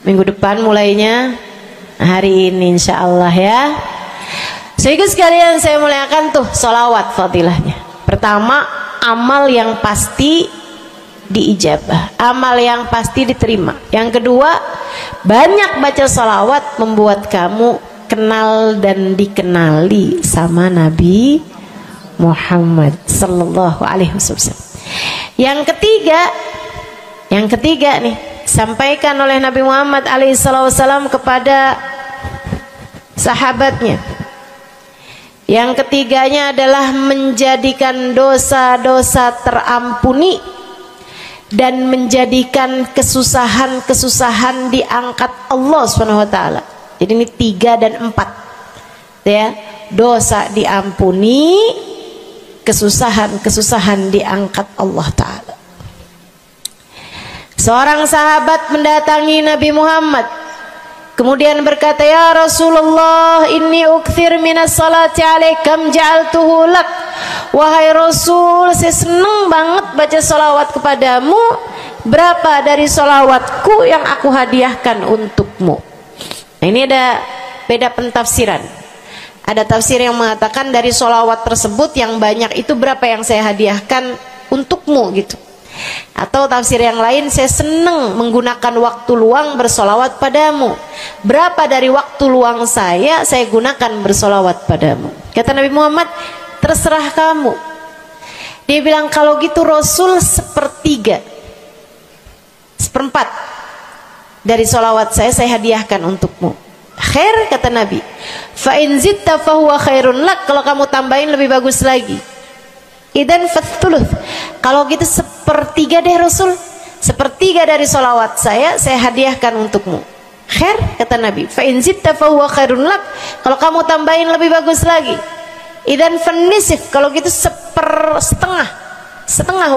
Minggu depan mulainya, hari ini insya Allah ya. Sehingga sekalian saya muliakan tuh salawat fadilahnya. Pertama, amal yang pasti diijabah, amal yang pasti diterima. Yang kedua, banyak baca salawat membuat kamu kenal dan dikenali sama Nabi Muhammad sallallahu alaihi wasallam. Yang ketiga nih, sampaikan oleh Nabi Muhammad alaihi wasallam kepada sahabatnya. Yang ketiganya adalah menjadikan dosa-dosa terampuni dan menjadikan kesusahan-kesusahan diangkat Allah SWT. Jadi ini 3 dan 4 ya. Dosa diampuni, kesusahan-kesusahan diangkat Allah Ta'ala. Seorang sahabat mendatangi Nabi Muhammad, kemudian berkata, "Ya Rasulullah, inni ukthir minas salati alaikam ja'altuhu lak." Wahai Rasul, saya senang banget baca salawat kepadamu. Berapa dari salawatku yang aku hadiahkan untukmu? Nah, ini ada beda pentafsiran. Ada tafsir yang mengatakan dari salawat tersebut yang banyak itu berapa yang saya hadiahkan untukmu gitu. Atau tafsir yang lain, saya senang menggunakan waktu luang bersolawat padamu. Berapa dari waktu luang saya gunakan bersolawat padamu? Kata Nabi Muhammad, terserah kamu. Dia bilang, kalau gitu Rasul 1/3, 1/4 dari solawat saya hadiahkan untukmu. Khair, kata Nabi. Fa in zitta fahuwa khairun lak, kalau kamu tambahin lebih bagus lagi. Idan fathuluth, kalau gitu 1/3 deh Rasul, 1/3 dari solawat saya hadiahkan untukmu. Khair, kata Nabi. Fa in zitta fahuwa khairun lak, kalau kamu tambahin lebih bagus lagi. Idan fanisif, kalau gitu 1/2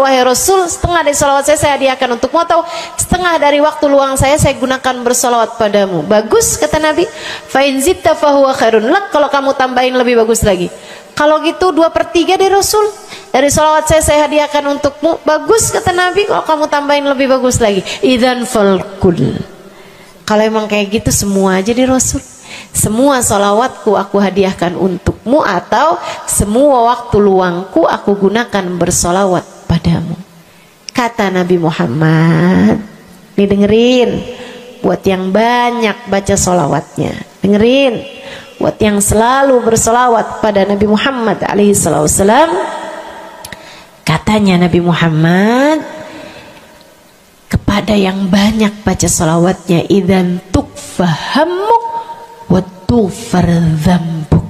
wahai Rasul, 1/2 dari solawat saya hadiahkan untukmu, atau 1/2 dari waktu luang saya gunakan bersolawat padamu. Bagus, kata Nabi. Fa in zitta fahuwa khairun lak, kalau kamu tambahin lebih bagus lagi. Kalau gitu 2/3 deh Rasul, dari solawat saya hadiahkan untukmu. Bagus, kata Nabi, kalau kamu tambahin lebih bagus lagi. Idzan falkul, kalau emang kayak gitu semua aja deh Rasul, semua solawatku aku hadiahkan untukmu, atau semua waktu luangku aku gunakan bersolawat padamu. Kata Nabi Muhammad, nih dengerin, buat yang banyak baca solawatnya, dengerin, buat yang selalu bersolawat pada Nabi Muhammad alaihissalam. Katanya Nabi Muhammad kepada yang banyak baca salawatnya, idzan tukfahamuk wa tughfar dzambuk,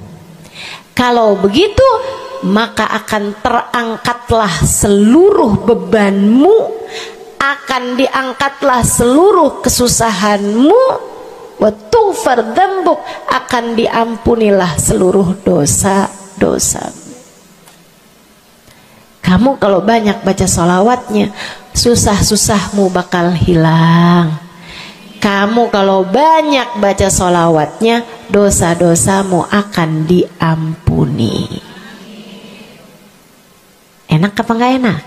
kalau begitu maka akan terangkatlah seluruh bebanmu, akan diangkatlah seluruh kesusahanmu, wa tughfar dzambuk, akan diampunilah seluruh dosa-dosamu. Kamu kalau banyak baca salawatnya, susah-susahmu bakal hilang. Kamu kalau banyak baca salawatnya, dosa-dosamu akan diampuni. Enak apa enggak enak?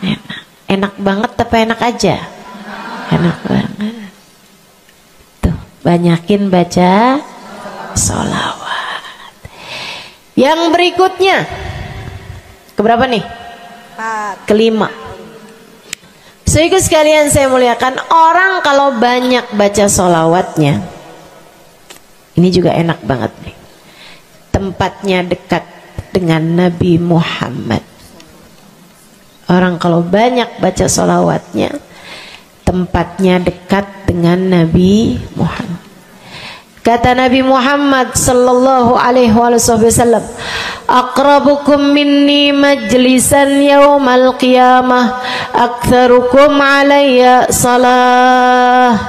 Enak. Enak banget apa enak aja? Enak banget. Tuh, banyakin baca sholawat. Yang berikutnya, keberapa nih? Kelima. Saudara sekalian saya muliakan, orang kalau banyak baca sholawatnya, ini juga enak banget nih. Tempatnya dekat dengan Nabi Muhammad. Orang kalau banyak baca sholawatnya, tempatnya dekat dengan Nabi Muhammad. Kata Nabi Muhammad sallallahu alaihi wasallam, aqrabukum minni majlisan yaumal qiyamah aktsarukum alayya salah.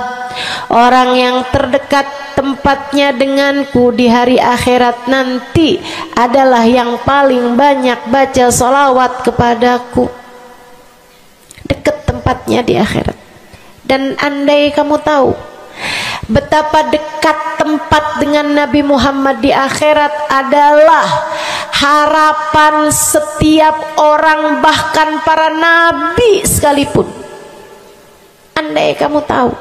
Orang yang terdekat tempatnya denganku di hari akhirat nanti adalah yang paling banyak baca sholawat kepadaku. Dekat tempatnya di akhirat. Dan andai kamu tahu betapa dekat tempat dengan Nabi Muhammad di akhirat adalah harapan setiap orang, bahkan para nabi sekalipun. Andai kamu tahu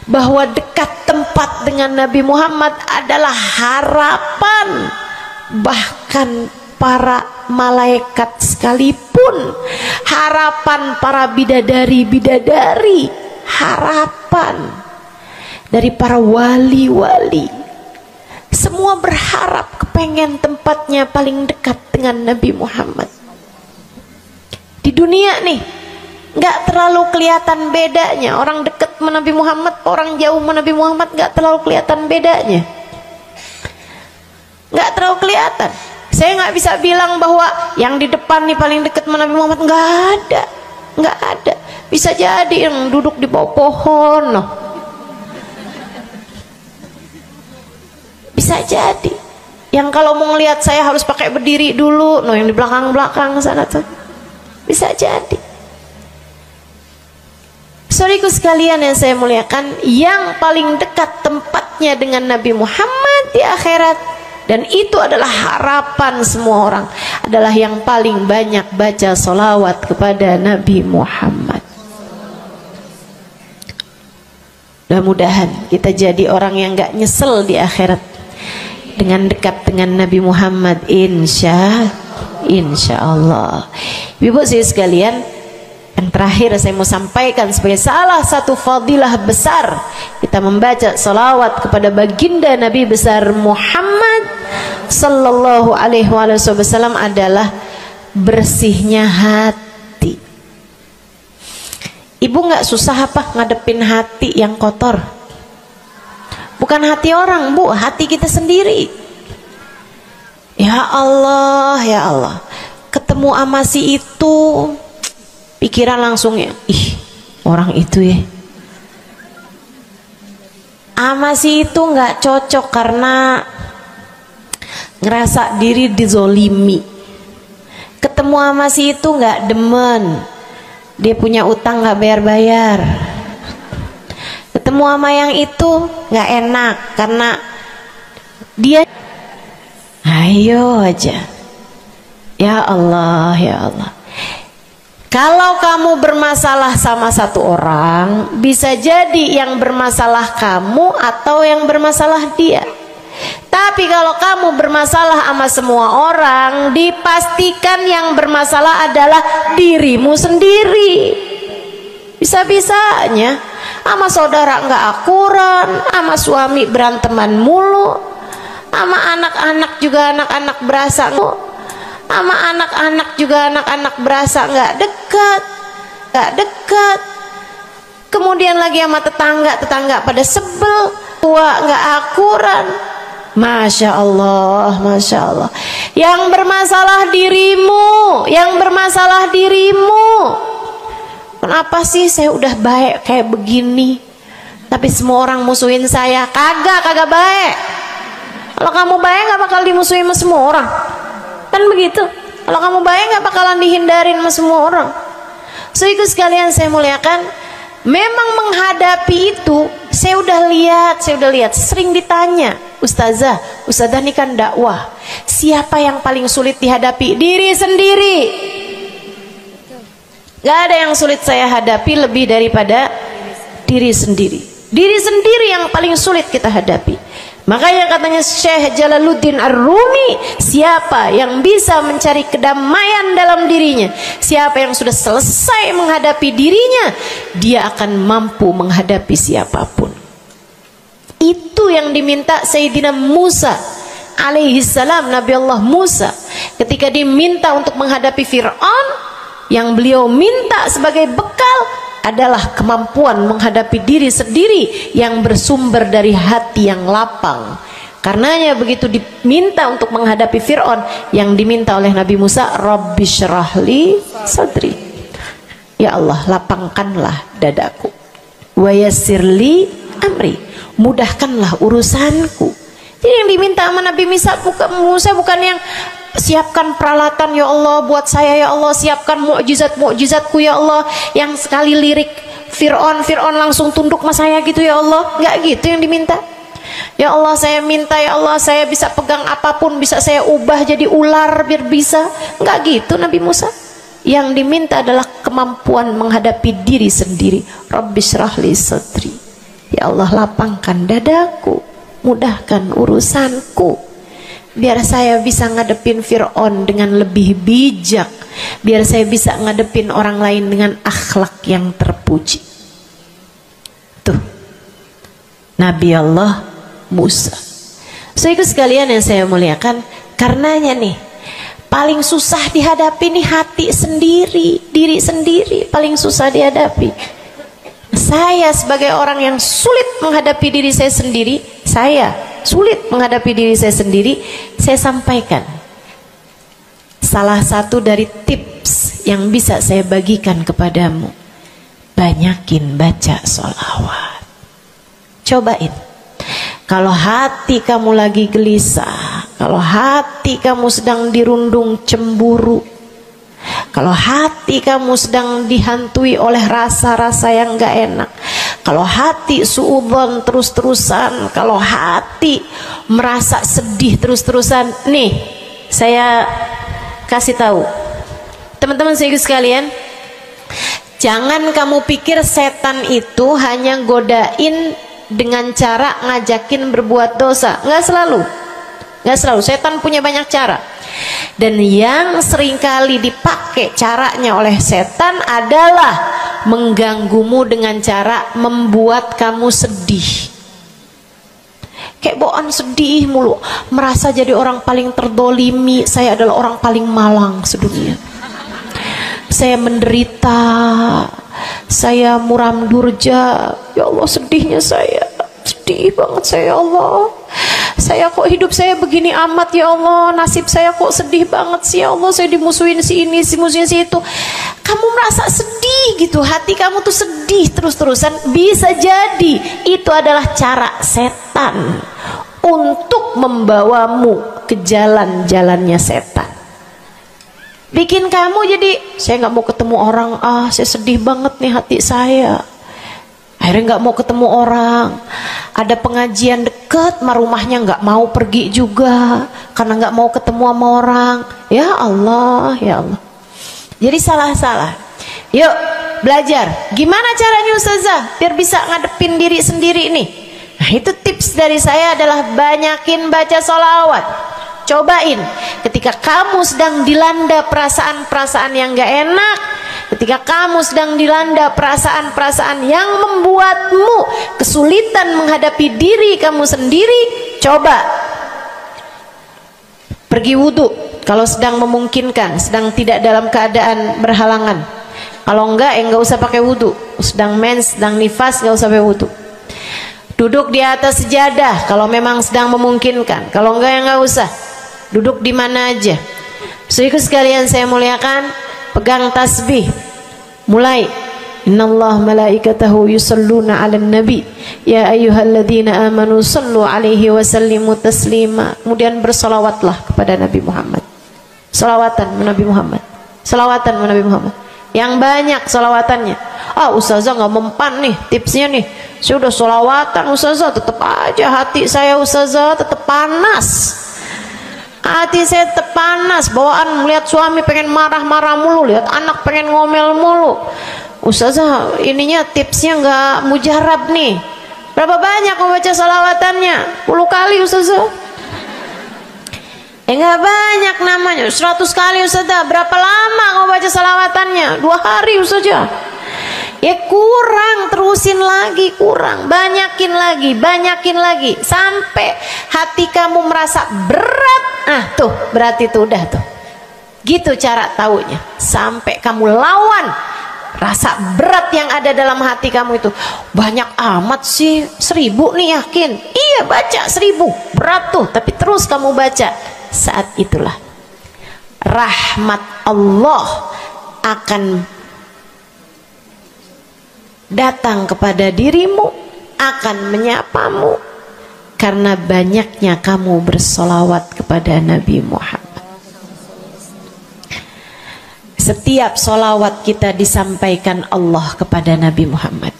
bahwa dekat tempat dengan Nabi Muhammad adalah harapan bahkan para malaikat sekalipun, harapan para bidadari-bidadari, harapan dari para wali-wali, semua berharap kepengen tempatnya paling dekat dengan Nabi Muhammad. Di dunia nih nggak terlalu kelihatan bedanya, orang dekat sama Nabi Muhammad, orang jauh sama Nabi Muhammad nggak terlalu kelihatan bedanya, nggak terlalu kelihatan. Saya nggak bisa bilang bahwa yang di depan nih paling dekat sama Nabi Muhammad, nggak ada, nggak ada. Bisa jadi yang duduk di bawah pohon, no. Bisa jadi yang kalau mau ngelihat saya harus pakai berdiri dulu, no, yang di belakang-belakang sana tuh. Bisa jadi. Saudaraku sekalian yang saya muliakan, yang paling dekat tempatnya dengan Nabi Muhammad di akhirat, dan itu adalah harapan semua orang, adalah yang paling banyak baca sholawat kepada Nabi Muhammad. Mudah-mudahan kita jadi orang yang gak nyesel di akhirat dengan dekat dengan Nabi Muhammad, insya Allah. Ibu saya sekalian, yang terakhir saya mau sampaikan sebagai salah satu fadilah besar kita membaca salawat kepada baginda Nabi besar Muhammad sallallahu alaihi wasallam adalah bersihnya hati. Ibu nggak susah apa ngadepin hati yang kotor? Bukan hati orang, Bu, hati kita sendiri. Ya Allah, ya Allah, ketemu sama si itu, pikiran langsungnya, ih, orang itu ya, sama si itu nggak cocok karena ngerasa diri dizolimi. Ketemu sama si itu nggak demen, dia punya utang nggak bayar-bayar. Ketemu sama yang itu nggak enak karena dia, ayo aja. Ya Allah, ya Allah. Kalau kamu bermasalah sama satu orang, bisa jadi yang bermasalah kamu atau yang bermasalah dia. Tapi kalau kamu bermasalah sama semua orang, dipastikan yang bermasalah adalah dirimu sendiri. Bisa-bisanya sama saudara nggak akuran, sama suami beranteman mulu, sama anak-anak juga anak-anak berasa, sama anak-anak juga anak-anak berasa nggak dekat. Kemudian lagi sama tetangga pada sebel, tua nggak akuran. Masya Allah, Masya Allah. Yang bermasalah dirimu, yang bermasalah dirimu. Kenapa sih saya udah baik kayak begini, tapi semua orang musuhin saya? Kagak baik. Kalau kamu baik nggak bakal dimusuhin sama semua orang, kan begitu. Kalau kamu baik nggak bakalan dihindarin sama semua orang. So itu sekalian saya muliakan, memang menghadapi itu saya udah lihat, sering ditanya, Ustazah ini kan dakwah, siapa yang paling sulit dihadapi? Diri sendiri. Gak ada yang sulit saya hadapi lebih daripada diri sendiri. Diri sendiri yang paling sulit kita hadapi. Makanya katanya Syekh Jalaluddin Ar-Rumi, siapa yang bisa mencari kedamaian dalam dirinya, siapa yang sudah selesai menghadapi dirinya, dia akan mampu menghadapi siapapun. Itu yang diminta Sayyidina Musa alaihi salam, Nabi Allah Musa, ketika diminta untuk menghadapi Fir'aun, yang beliau minta sebagai bekal adalah kemampuan menghadapi diri sendiri yang bersumber dari hati yang lapang. Karenanya begitu diminta untuk menghadapi Fir'aun, yang diminta oleh Nabi Musa, Rabbi syrahli sadri, ya Allah lapangkanlah dadaku, wa yassirli amri, mudahkanlah urusanku. Jadi yang diminta sama Nabi Musa bukan yang siapkan peralatan ya Allah buat saya, ya Allah siapkan mukjizat-mukjizatku ya Allah, yang sekali lirik Fir'aun langsung tunduk sama saya gitu ya Allah. Enggak gitu yang diminta. Ya Allah saya minta, ya Allah saya bisa pegang apapun, bisa saya ubah jadi ular biar bisa. Enggak gitu Nabi Musa. Yang diminta adalah kemampuan menghadapi diri sendiri. Rabbi syrahli sadri, ya Allah lapangkan dadaku, mudahkan urusanku, biar saya bisa ngadepin Fir'aun dengan lebih bijak, biar saya bisa ngadepin orang lain dengan akhlak yang terpuji. Tuh Nabi Allah Musa. Saudara sekalian yang saya muliakan, karenanya nih paling susah dihadapi nih hati sendiri, diri sendiri paling susah dihadapi. Saya sebagai orang yang sulit menghadapi diri saya sendiri, saya sampaikan salah satu dari tips yang bisa saya bagikan kepadamu. Banyakin baca sholawat. Cobain. Kalau hati kamu lagi gelisah, kalau hati kamu sedang dirundung cemburu, kalau hati kamu sedang dihantui oleh rasa-rasa yang gak enak, kalau hati suudzon terus-terusan, kalau hati merasa sedih terus-terusan, nih saya kasih tahu teman-teman sekalian, jangan kamu pikir setan itu hanya godain dengan cara ngajakin berbuat dosa. Nggak selalu. Setan punya banyak cara. Dan yang seringkali dipakai caranya oleh setan adalah mengganggumu dengan cara membuat kamu sedih. Kayak bawaan sedih mulu, merasa jadi orang paling terdolimi. Saya adalah orang paling malang sedunia. Saya menderita, saya muram durja, ya Allah sedihnya saya, sedih banget saya ya Allah. Saya kok hidup saya begini amat ya Allah, nasib saya kok sedih banget sih ya Allah, saya dimusuhin si ini, si musuhin si itu. Kamu merasa sedih gitu, hati kamu tuh sedih terus-terusan, bisa jadi itu adalah cara setan untuk membawamu ke jalan-jalannya setan. Bikin kamu jadi, saya nggak mau ketemu orang, saya sedih banget nih hati saya. Akhirnya nggak mau ketemu orang. Ada pengajian deket, rumahnya nggak mau pergi juga karena nggak mau ketemu sama orang. Ya Allah, ya Allah. Jadi salah-salah. Yuk belajar. Gimana caranya Ustazah biar bisa ngadepin diri sendiri nih? Nah itu tips dari saya adalah banyakin baca sholawat. Cobain ketika kamu sedang dilanda perasaan-perasaan yang gak enak, ketika kamu sedang dilanda perasaan-perasaan yang membuatmu kesulitan menghadapi diri kamu sendiri, coba pergi wudhu kalau sedang memungkinkan, sedang tidak dalam keadaan berhalangan. Kalau enggak enggak usah pakai wudhu, sedang mens, sedang nifas enggak usah pakai wudhu. Duduk di atas sejadah kalau memang sedang memungkinkan, kalau enggak ya enggak usah. Duduk di mana aja. Saudara sekalian saya muliakan, pegang tasbih. Mulai. Innallaha malaikatahu yusalluna 'alan nabi ya ayyuhalladzina amanu sallu 'alaihi wa sallimu taslima. Kemudian bersolawatlah kepada Nabi Muhammad. Selawatan Nabi Muhammad. Selawatan Nabi Muhammad. Yang banyak selawatannya. Ustazah nggak mempan nih tipsnya nih. Saya udah selawatan Ustazah, tetap aja hati saya Ustazah tetap panas. Hati saya tetap panas, bawaan melihat suami pengen marah-marah mulu, lihat anak pengen ngomel mulu. Ustazah ininya tipsnya nggak mujarab nih. Berapa banyak membaca salawatannya? 10 kali Ustazah. Nggak banyak namanya, 100 kali Ustazah. Berapa lama kamu baca salawatannya? 2 hari Ustazah. Ya kurang, terusin lagi, kurang, banyakin lagi sampai hati kamu merasa berat. Nah tuh berarti tuh udah tuh. Gitu cara taunya. Sampai kamu lawan rasa berat yang ada dalam hati kamu itu. Banyak amat sih, 1000 nih yakin. Iya baca 1000, berat tuh, tapi terus kamu baca. Saat itulah rahmat Allah akan datang kepada dirimu, akan menyapamu karena banyaknya kamu bersolawat kepada Nabi Muhammad. Setiap solawat kita disampaikan Allah kepada Nabi Muhammad.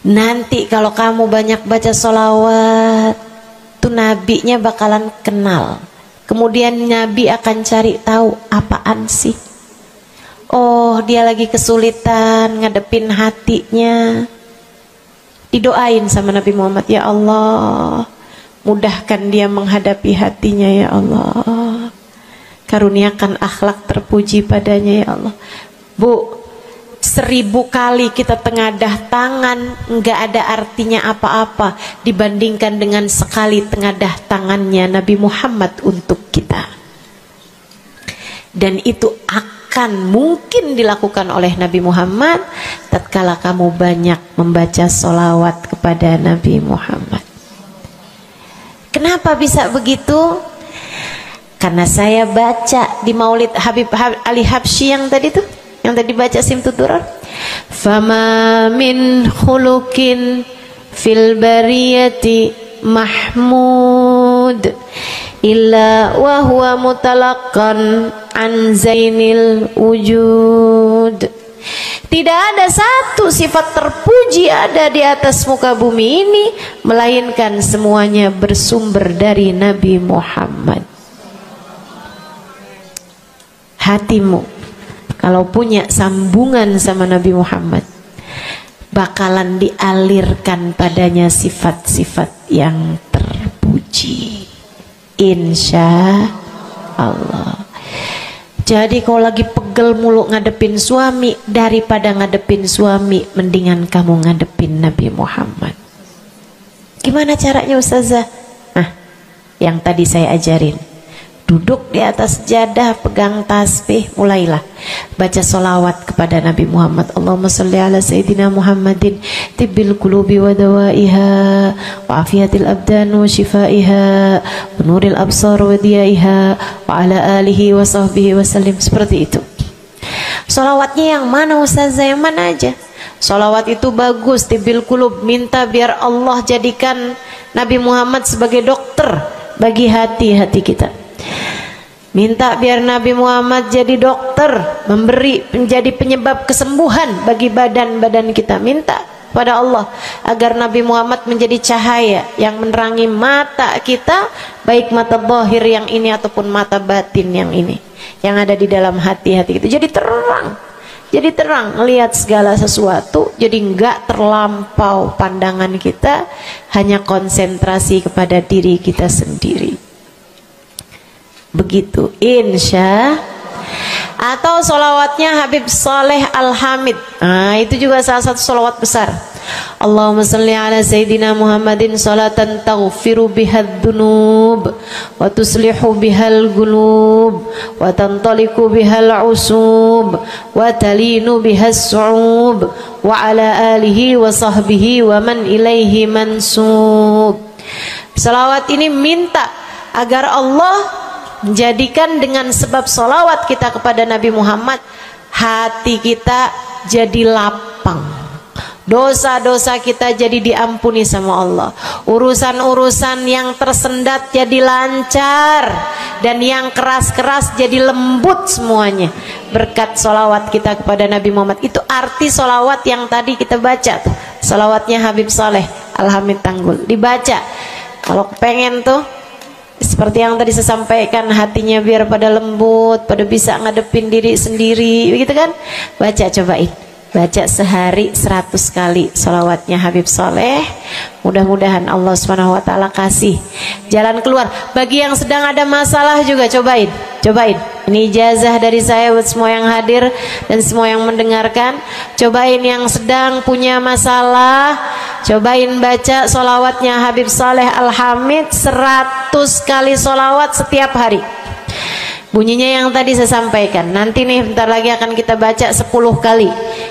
Nanti kalau kamu banyak baca solawat, tuh nabinya bakalan kenal. Kemudian Nabi akan cari tahu apaan sih. Oh dia lagi kesulitan ngadepin hatinya, didoain sama Nabi Muhammad, ya Allah mudahkan dia menghadapi hatinya ya Allah, karuniakan akhlak terpuji padanya ya Allah. Bu, 1000 kali kita tengadah tangan nggak ada artinya apa-apa dibandingkan dengan sekali tengadah tangannya Nabi Muhammad untuk kita. Dan itu akan mungkin dilakukan oleh Nabi Muhammad tatkala kamu banyak membaca sholawat kepada Nabi Muhammad. Kenapa bisa begitu? Karena saya baca di Maulid Habib Ali Habsyi yang tadi tuh, yang tadi baca Simtud Durar. Fama min khuluqin fil bariyati mahmud illa wa huwa mutalaqqan an zainil wujud. Tidak ada satu sifat terpuji ada di atas muka bumi ini melainkan semuanya bersumber dari Nabi Muhammad. Hatimu kalau punya sambungan sama Nabi Muhammad, bakalan dialirkan padanya sifat-sifat yang terpuji, insya Allah. Jadi kalau lagi pegel mulu ngadepin suami, daripada ngadepin suami, mendingan kamu ngadepin Nabi Muhammad. Gimana caranya Ustazah? Nah, yang tadi saya ajarin. Duduk di atas jadah, pegang tasbih, mulailah baca solawat kepada Nabi Muhammad. Allahumma salli ala Sayyidina Muhammadin tibbil qulubi wa dawaiha wa afiyatil abdan wa shifaiha wa nuril absar wa diyaiha wa ala alihi wa sahbihi wa sallim. Seperti itu. Solawatnya yang mana Ustazah? Yang mana aja? Solawat itu bagus, tibbil qulub, minta biar Allah jadikan Nabi Muhammad sebagai dokter bagi hati-hati kita. Minta biar Nabi Muhammad jadi dokter, memberi menjadi penyebab kesembuhan bagi badan-badan kita. Minta pada Allah agar Nabi Muhammad menjadi cahaya yang menerangi mata kita, baik mata zahir yang ini ataupun mata batin yang ini, yang ada di dalam hati-hati kita. Jadi terang melihat segala sesuatu, jadi enggak terlampau pandangan kita, hanya konsentrasi kepada diri kita sendiri. Begitu, insya. Atau solawatnya Habib Saleh Al-Hamid. Nah, itu juga salah satu solawat besar. Allahumma salli ala Sayyidina Muhammadin salatan taghfiru bihad dunub wa tuslihu bihal gulub wa tantaliku bihal usub wa talinu bihas su'ub wa ala alihi wa sahbihi wa man ilaihi mansub. Salawat ini minta agar Allah menjadikan dengan sebab solawat kita kepada Nabi Muhammad, hati kita jadi lapang, dosa-dosa kita jadi diampuni sama Allah, urusan-urusan yang tersendat jadi lancar, dan yang keras-keras jadi lembut semuanya berkat solawat kita kepada Nabi Muhammad. Itu arti solawat yang tadi kita baca tuh, solawatnya Habib Saleh Al-Hamid Tanggul. Dibaca kalau pengen tuh seperti yang tadi saya sampaikan, hatinya biar pada lembut, pada bisa ngadepin diri sendiri, begitu kan? Baca, cobain. baca sehari 100 kali sholawatnya Habib Soleh. Mudah-mudahan Allah Subhanahu wa taala kasih jalan keluar. Bagi yang sedang ada masalah juga cobain. Ini ijazah dari saya buat semua yang hadir dan semua yang mendengarkan. Cobain yang sedang punya masalah, cobain baca sholawatnya Habib Soleh Al-Hamid 100 kali sholawat setiap hari. Bunyinya yang tadi saya sampaikan. Nanti nih bentar lagi akan kita baca 10 kali.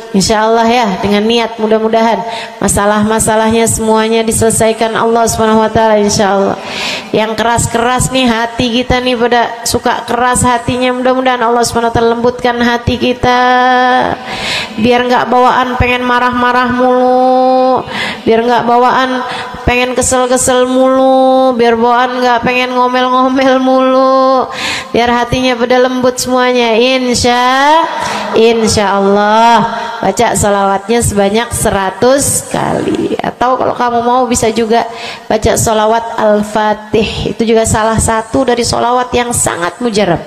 Insya Allah ya, dengan niat mudah-mudahan masalah-masalahnya semuanya diselesaikan Allah Subhanahu wa taala insya Allah. Yang keras-keras nih hati kita nih, pada suka keras hatinya, mudah-mudahan Allah Subhanahu wa taala lembutkan hati kita. Biar nggak bawaan pengen marah-marah mulu, biar nggak bawaan pengen kesel-kesel mulu, biar bawaan nggak pengen ngomel-ngomel mulu, biar hatinya pada lembut semuanya. Insya Allah baca salawatnya sebanyak 100 kali. Atau kalau kamu mau bisa juga baca salawat Al-Fatih. Itu juga salah satu dari salawat yang sangat mujarab.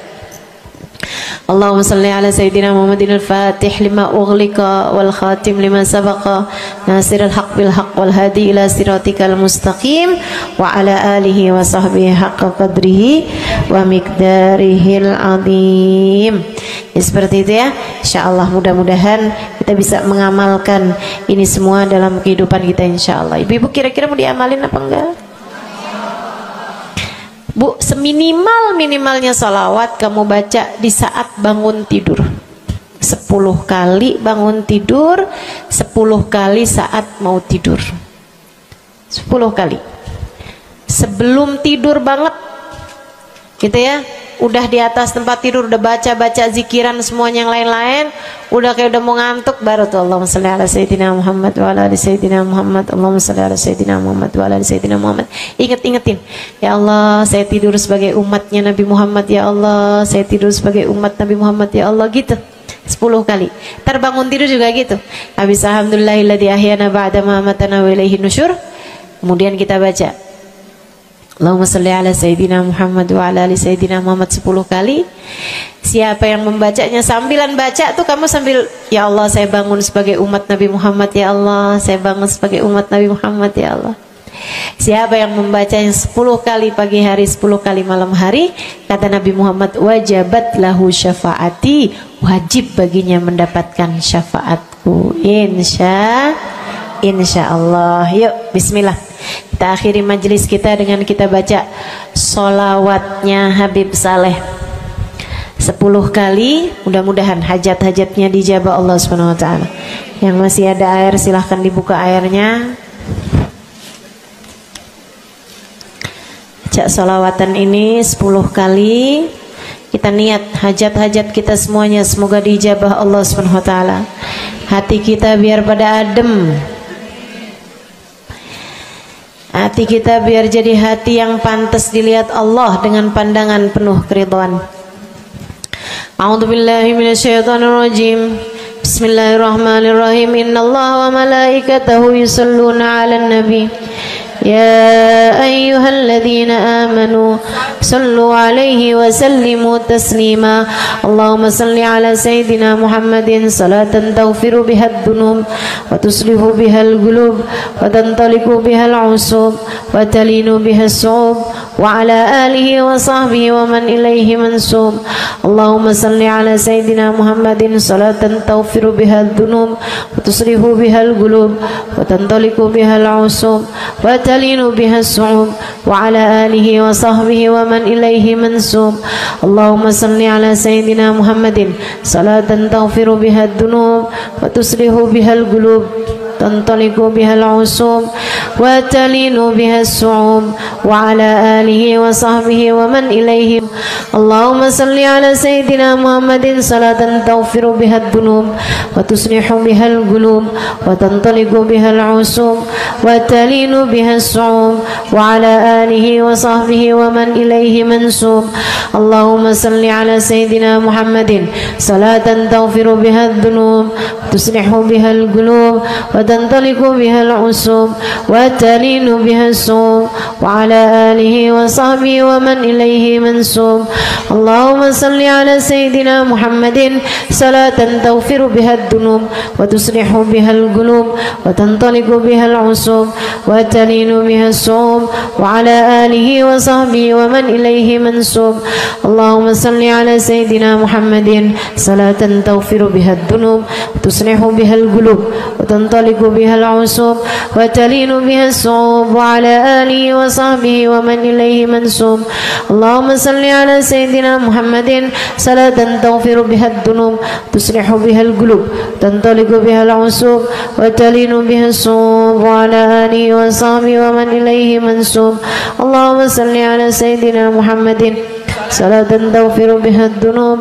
Allahumma salli ala Sayyidina Muhammadin al-Fatih lima ughliqa wal khatim lima sabaqa nasirul haq bil haq wal hadi ila siratikal mustaqim wa ala alihi wa sahbihi haqqa qadrihi wa miqdarihil azim. Ya, seperti itu ya. Insyaallah mudah-mudahan kita bisa mengamalkan ini semua dalam kehidupan kita insyaallah. Ibu-ibu kira-kira mau diamalin apa enggak? Bu, seminimal-minimalnya salawat kamu baca di saat bangun tidur 10 kali bangun tidur, 10 kali saat mau tidur, 10 kali sebelum tidur banget gitu ya. Udah di atas tempat tidur udah baca-baca zikiran semuanya yang lain-lain, udah kayak udah mau ngantuk, baru tuh Allahumma shalli ala Sayyidina Muhammad wa ala ali Sayyidina Muhammad, Allahumma shalli ala Sayyidina Muhammad wa ala ali Sayyidina Muhammad. Ingetin, ya Allah saya tidur sebagai umatnya Nabi Muhammad, ya Allah saya tidur sebagai umat Nabi Muhammad, ya Allah, gitu 10 kali. Terbangun tidur juga gitu. Habis alhamdulillahilladzi ahyana ba'da ma amatana wa ilaihi nusyur. Kemudian kita baca Allahumma salli ala Sayyidina Muhammad wa ala ali Sayyidina Muhammad 10 kali. Siapa yang membacanya sambilan baca tuh kamu sambil, ya Allah saya bangun sebagai umat Nabi Muhammad, ya Allah saya bangun sebagai umat Nabi Muhammad, ya Allah. Siapa yang membacanya 10 kali pagi hari, 10 kali malam hari, kata Nabi Muhammad, wajabat lahu syafaati, wajib baginya mendapatkan syafaatku. Insya Allah. Yuk bismillah, kita akhiri majelis kita dengan kita baca sholawatnya Habib Saleh 10 kali. Mudah-mudahan hajat-hajatnya dijabah Allah Subhanahu wa taala. Yang masih ada air silahkan dibuka airnya. Baca sholawatan ini 10 kali. Kita niat hajat-hajat kita semuanya semoga dijabah Allah Subhanahu wa taala. Hati kita biar pada adem, hati kita biar jadi hati yang pantas dilihat Allah dengan pandangan penuh keridhaan. A'udzubillahi minasyaitonirrajim. Bismillahirrahmanirrahim. Innallaha wa malaikatahu yusholluna 'alan nabi. يا أيها الذين آمنوا صلوا عليه وسلموا تسليما اللهم صل على سيدنا محمد صلاة تغفر بها الذنوب وتصلح بها القلوب وتنطلق بها العصوب وتلين بها الصعوب وعلى آله وصحبه ومن إليه منسوب اللهم صل على سيدنا محمد صلاة تغفر بها الذنوب وتصلح بها القلوب وتنطلق بها العصوب تلين بها الصعوب وعلى آله وصحبه ومن إليه منسوب اللهم صل على سيدنا محمد صلاة تغفر بها الذنوب وتصلح بها القلوب تنطلق بها العصوب وتلين بها الصعوب وعلى آله وصحبه ومن إليه اللهم صل على سيدنا محمد صلاة تغفر بها الذنوب وتصلح بها القلوب وتنطلق بها العصوب وتلين بها الصعوب وعلى آله وصحبه ومن إليه منسوب اللهم صل على سيدنا محمد صلاة تغفر بها الذنوب وتصلح بها القلوب وتنطلق بها العصوب وتلين بها الصوم وعلى آله وصحبه ومن إليه منسوب. اللهم صل على سيدنا محمد صلاة تغفر بها الذنوب وتصلح بها القلوب وتنطلق بها العصوب وتلين بها الصوم وعلى آله وصحبه ومن إليه منسوب. اللهم صل على سيدنا محمد صلاة تغفر بها الذنوب وتصلح بها القلوب وتنطلق بها العصوب وتلين بها الصوم وعلى آله وصحبه ومن إليه منسوب. اللهم صل على سيدنا محمد صلاة تغفر بها الذنوب تصلح بها القلوب تنطلق بها العصوب وتلين بها الصوم وعلى آله وصحبه ومن إليه منسوب. اللهم صل على سيدنا محمد صلاة تغفر بها الذنوب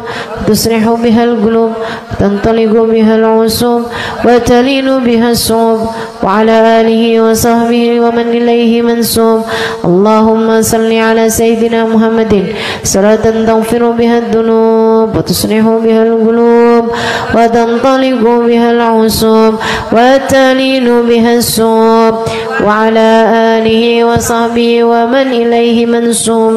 تصلح بها القلوب تنطلق بها العصوب وتلين بها الصوم وعلى آله وصحبه ومن إليه منسوب. اللهم صل على سيدنا محمد صلاة تغفر بها الذنوب وتصلح بها القلوب وتنطلق بها العصوب وتلين بها الصوم وعلى آله وصحبه ومن إليه منسوب.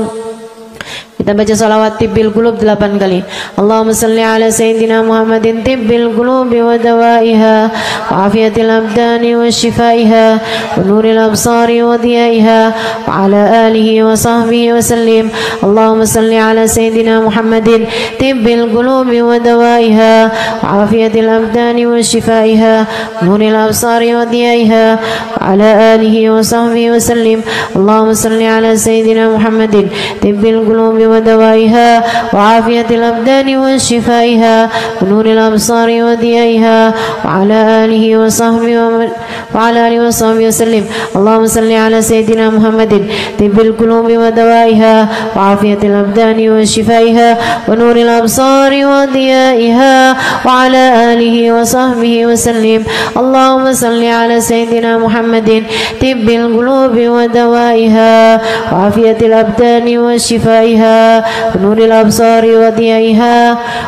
Kita baca salawat tibbil qulub 8 kali. Allahumma salli ala sayyidina Muhammadin tibbil qulubi wa dawaiha wa afiyatil abdani wa shifaiha wa nuril absari wa diyaiha wa ala alihi wa sahbihi wa sallim. Allahumma salli ala sayyidina Muhammadin tibbil qulubi wa dawaiha wa afiyatil abdani wa shifaiha wa nuril absari wa diyaiha wa ala alihi wa sahbihi wa sallim. Allahumma salli ala sayyidina Muhammadin tibbil qulubi ودوائها وعافية الأبدان وشفائها ونور الأبصار وضيائها وعلى آله وصحبه وسلم. اللهم صل على سيدنا محمد طب القلوب ودوائها وعافية الأبدان وشفائها ونور الأبصار وضيائها وعلى آله وصحبه وسلم. اللهم صل على سيدنا محمد طب القلوب ودوائها وعافية الأبدان وشفائها ونور الأبصار وضيائها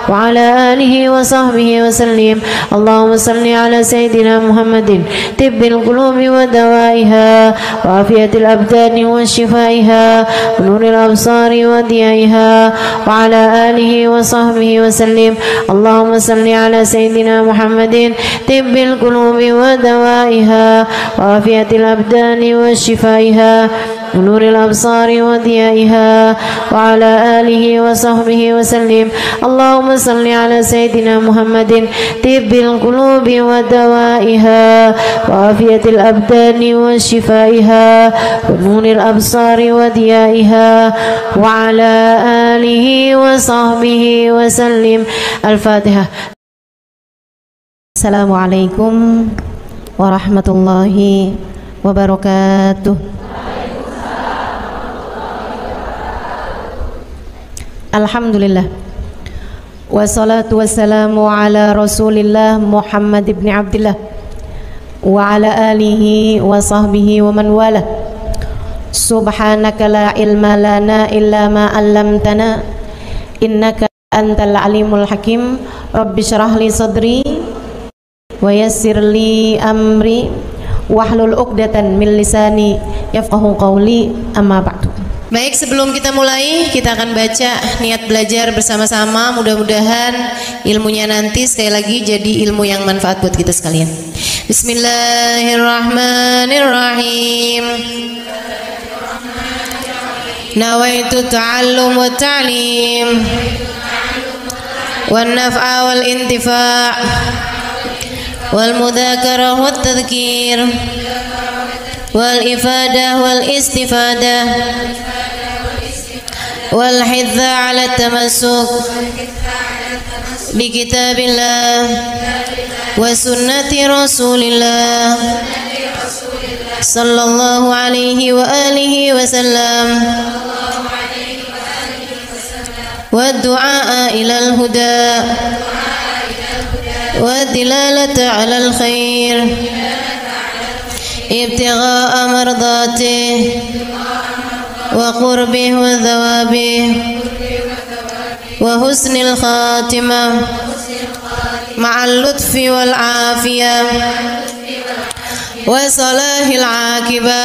وعلى آله وصحبه وسلم. اللهم صل على سيدنا محمد طب القلوب ودوائها وعافية الأبدان وشفائها ونور الأبصار وضيائها وعلى آله وصحبه وسلم. اللهم صل على سيدنا محمد طب القلوب ودوائها وعافية الأبدان وشفائها ونور الأبصار وضيائها وعلى آله وصحبه وسلم. اللهم صل على سيدنا محمد طب القلوب ودوائها وعافية الأبدان وشفائها ونور الأبصار وضيائها وعلى آله وصحبه وسلم. الفاتحة. السلام عليكم ورحمة الله وبركاته. Alhamdulillah wassalatu wassalamu ala rasulillah Muhammad ibn Abdillah wa ala alihi wa sahbihi wa man wala. Subhanaka la ilma lana illa ma 'allamtana innaka antal alimul hakim. Rabbi shrah li sadri wa yassir li amri wahlul 'uqdatan min lisani yafqahu qawli. Amma ba'du. Baik, sebelum kita mulai, kita akan baca niat belajar bersama-sama. Mudah-mudahan ilmunya nanti sekali lagi jadi ilmu yang manfaat buat kita sekalian. Bismillahirrahmanirrahim. Nawaitu ta'allum wa ta'lim wan naf'a wal intifa' wal mudzakarah wat tadhkir wal ifadah wal istifadah wal hidza ala tamassuk bi kitabillah wa sunnati rasulillah sallallahu alaihi wa alihi wa sallam wa du'a ila al huda wa dilalata ala al khair ابتغاء مرضاته وقربه وثوابه وحسن الخاتمة مع اللطف والعافية وصلاح العاقبة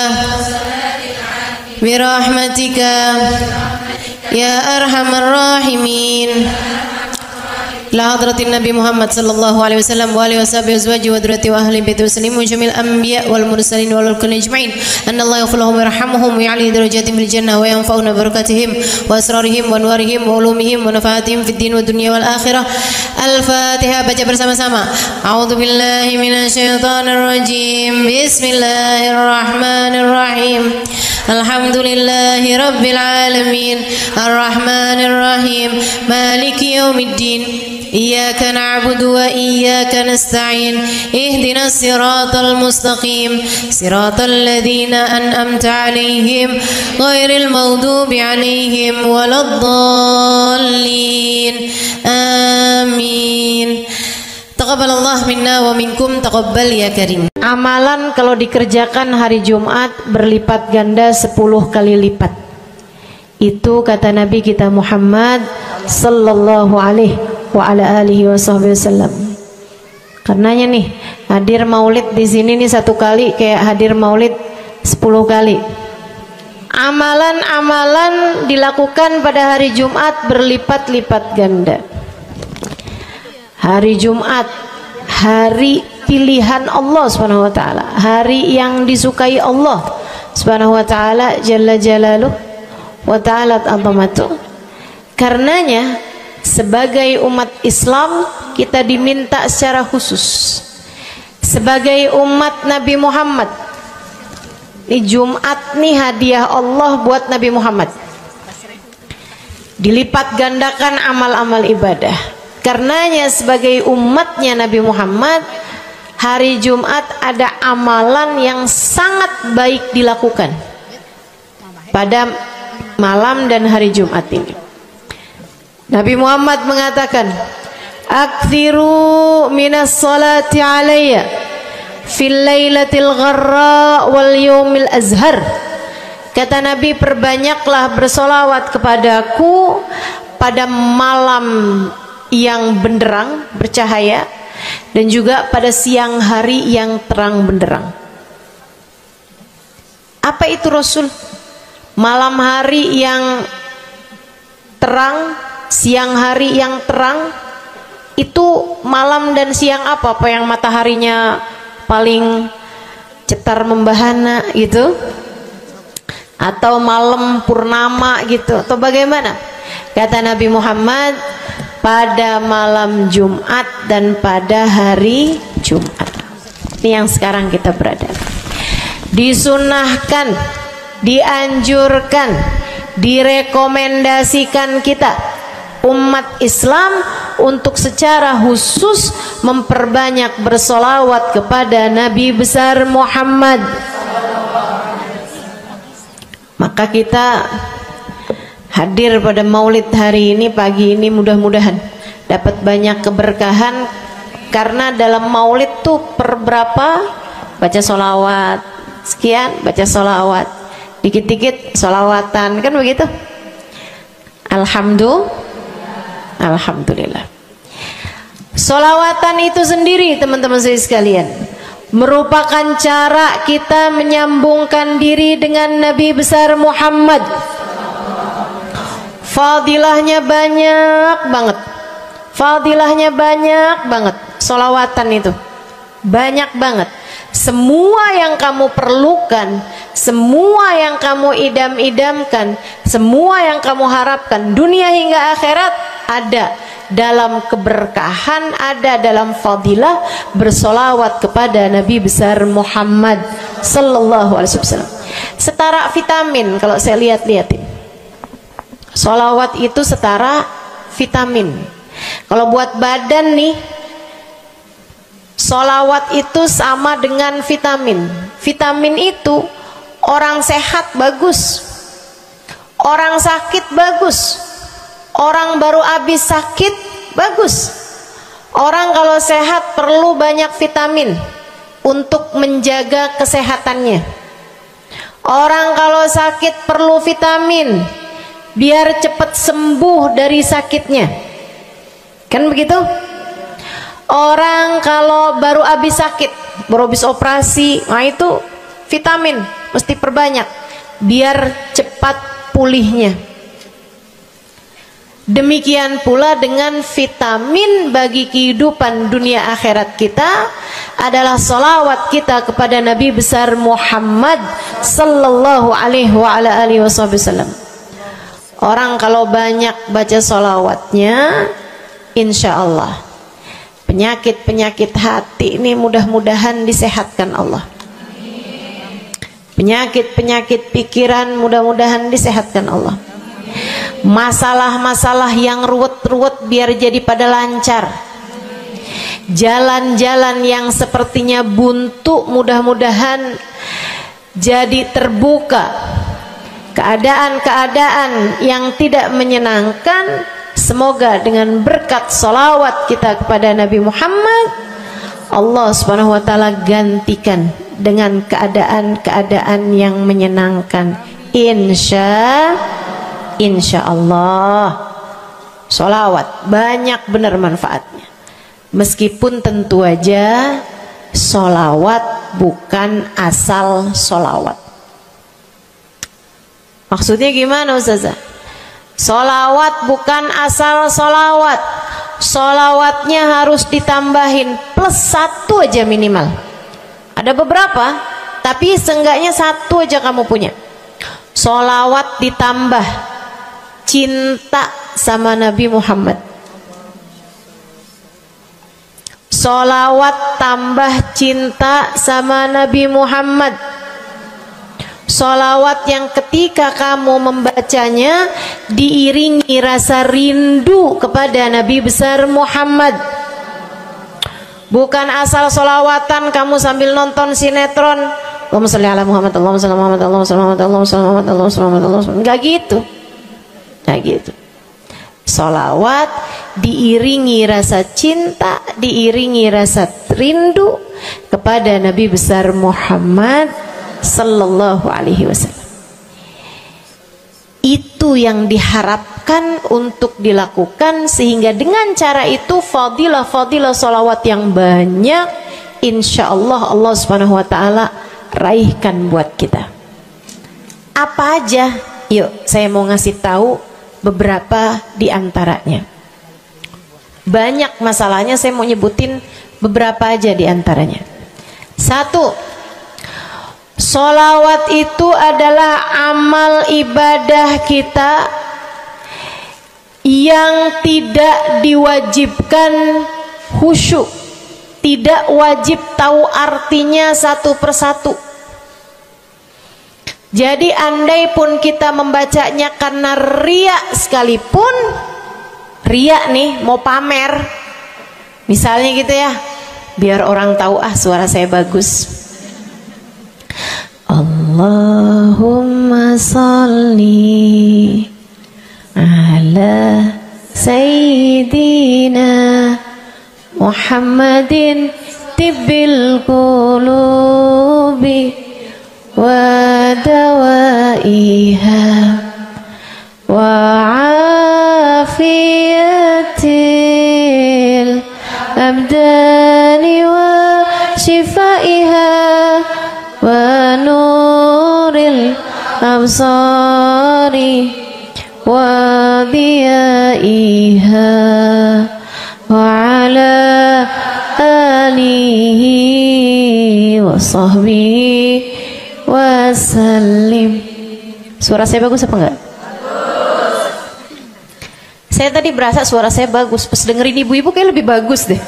برحمتك يا أرحم الراحمين. لحضرة النبي محمد صلى الله عليه وسلم وآله وصحبه وأزواجه وذريته وأهل بيته وسلم وجميع الأنبياء والمرسلين والملائكة أجمعين أن الله يغفر لهم ويرحمهم ويعلي درجاتهم في الجنة وينفعنا ببركاتهم وأسرارهم وأنوارهم وعلومهم ونفعاتهم في الدين والدنيا والآخرة. الفاتحة. Baca bersama-sama. A'udzu billahi minasyaitonir rajim. Bismillahirrahmanirrahim. Alhamdulillahi rabbil alamin. Arrahmanir rahim. Maliki yaumiddin. إياك نعبد وإياك نستعين اهدنا الصراط المستقيم صراط الذين أنعمت عليهم غير المغضوب عليهم ولا الضالين آمين. Taqabbalallah minna wa minkum, taqabbal ya karim. Amalan kalau dikerjakan hari Jumat berlipat ganda 10 kali lipat. Itu kata Nabi kita Muhammad sallallahu alaihi wa ala alihi wasallam. Karenanya nih hadir maulid di sini nih 1 kali kayak hadir maulid 10 kali. Amalan-amalan dilakukan pada hari Jumat berlipat-lipat ganda. Hari Jumat, hari pilihan Allah Subhanahu wa taala, hari yang disukai Allah Subhanahu wa taala jalla jalaluh wa ta'ala azamatu. Karenanya sebagai umat Islam kita diminta secara khusus sebagai umat Nabi Muhammad. Di Jumat nih hadiah Allah buat Nabi Muhammad. Dilipat gandakan amal-amal ibadah. Karenanya sebagai umatnya Nabi Muhammad, hari Jumat ada amalan yang sangat baik dilakukan pada malam dan hari Jumat ini. Nabi Muhammad mengatakan, "Aktsiru minas salati alayya fil lailatil gharra wal yaumil azhar." Kata Nabi, perbanyaklah bersolawat kepadaku pada malam yang benderang, bercahaya, dan juga pada siang hari yang terang benderang. Apa itu Rasul? Malam hari yang terang, siang hari yang terang. Itu malam dan siang apa? Apa yang mataharinya paling cetar membahana gitu? Atau malam purnama gitu? Atau bagaimana? Kata Nabi Muhammad, pada malam Jumat dan pada hari Jumat. Ini yang sekarang kita berada. Disunahkan, dianjurkan, direkomendasikan kita umat Islam untuk secara khusus memperbanyak bersolawat kepada Nabi besar Muhammad. Maka kita hadir pada maulid hari ini, pagi ini, mudah-mudahan dapat banyak keberkahan. Karena dalam maulid tuh per berapa baca solawat, sekian baca solawat, dikit-dikit solawatan, kan begitu. Alhamdulillah. Solawatan itu sendiri teman-teman saya sekalian merupakan cara kita menyambungkan diri dengan Nabi besar Muhammad. Fadilahnya banyak banget. Fadilahnya banyak banget. Solawatan itu banyak banget. Semua yang kamu perlukan, semua yang kamu idam-idamkan, semua yang kamu harapkan, dunia hingga akhirat ada dalam keberkahan, ada dalam fadilah bersolawat kepada Nabi besar Muhammad sallallahu alaihi wasallam. Setara vitamin kalau saya lihat-lihatin. Solawat itu setara vitamin. Kalau buat badan nih, solawat itu sama dengan vitamin. Vitamin itu orang sehat bagus, orang sakit bagus, orang baru habis sakit bagus. Orang kalau sehat perlu banyak vitamin untuk menjaga kesehatannya. Orang kalau sakit perlu vitamin biar cepat sembuh dari sakitnya, kan begitu? Orang kalau baru habis sakit, baru habis operasi, nah itu vitamin mesti perbanyak biar cepat pulihnya. Demikian pula dengan vitamin bagi kehidupan dunia akhirat kita adalah salawat kita kepada Nabi besar Muhammad sallallahu alaihi wasallam. Orang kalau banyak baca salawatnya, insya Allah penyakit-penyakit hati ini mudah-mudahan disehatkan Allah. Penyakit-penyakit pikiran mudah-mudahan disehatkan Allah. Masalah-masalah yang ruwet-ruwet biar jadi pada lancar. Jalan-jalan yang sepertinya buntu mudah-mudahan jadi terbuka. Keadaan-keadaan yang tidak menyenangkan, semoga dengan berkat salawat kita kepada Nabi Muhammad, Allah subhanahu wa ta'ala gantikan dengan keadaan-keadaan yang menyenangkan. Insya Allah. Salawat banyak benar manfaatnya. Meskipun tentu aja salawat bukan asal salawat. Maksudnya gimana Ustazah? Salawat bukan asal salawat. Salawatnya harus ditambahin plus 1 aja minimal. Ada beberapa, tapi seenggaknya 1 aja kamu punya. Salawat ditambah cinta sama Nabi Muhammad. Salawat tambah cinta sama Nabi Muhammad. Salawat yang ketika kamu membacanya diiringi rasa rindu kepada Nabi besar Muhammad. Bukan asal salawatan kamu sambil nonton sinetron, Allahumma sholli ala Muhammad, Allahumma sholli ala Muhammad, Allahumma sholli ala Muhammad, Allahumma sholli ala Muhammad, Allahumma sholli ala Muhammad. Enggak gitu. Enggak gitu. Salawat diiringi rasa cinta, diiringi rasa rindu kepada Nabi besar Muhammad sallallahu alaihi wasallam. Itu yang diharapkan untuk dilakukan, sehingga dengan cara itu fadilah-fadilah salawat yang banyak insya Allah Allah subhanahu wa ta'ala raihkan buat kita. Apa aja? Yuk saya mau ngasih tahu beberapa di antaranya. Banyak masalahnya, saya mau nyebutin beberapa aja di antaranya. 1. Sholawat itu adalah amal ibadah kita yang tidak diwajibkan khusyuk, tidak wajib tahu artinya satu persatu. Jadi andai pun kita membacanya karena riya sekalipun, riya nih mau pamer, misalnya gitu ya, biar orang tahu suara saya bagus. Allahumma salli ala sayyidina Muhammadin tibbil qulubi wa dawaiha wa afiyatil abdani wa shifaiha wa nuril absari wa diyaiha wa ala alihi wa sahbihi wa sallim. Suara saya bagus apa enggak? Bagus. Saya tadi berasa suara saya bagus, pas dengerin ibu-ibu kayak lebih bagus deh.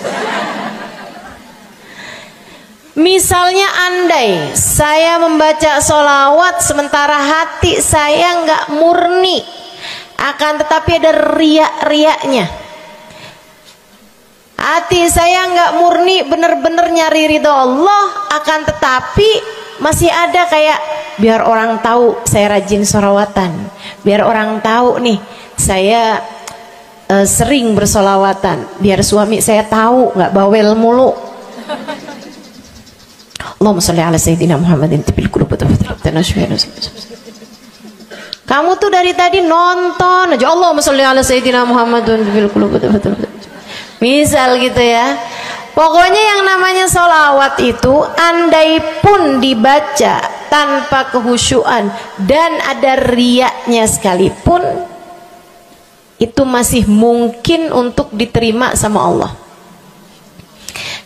Misalnya andai saya membaca sholawat sementara hati saya nggak murni, akan tetapi ada riak-riaknya. Hati saya nggak murni bener-bener nyari ridho Allah, akan tetapi masih ada kayak biar orang tahu saya rajin sholawatan, biar orang tahu nih saya sering bersolawatan, biar suami saya tahu nggak bawel mulu. Allahumma sholli ala sayyidina Muhammadin tibil qulubi. Kamu tuh dari tadi nonton aja Allahumma sholli ala sayyidina Muhammadin tibil qulubi. Misal gitu ya. Pokoknya yang namanya sholawat itu andai pun dibaca tanpa kehusyuan dan ada riaknya sekalipun, itu masih mungkin untuk diterima sama Allah.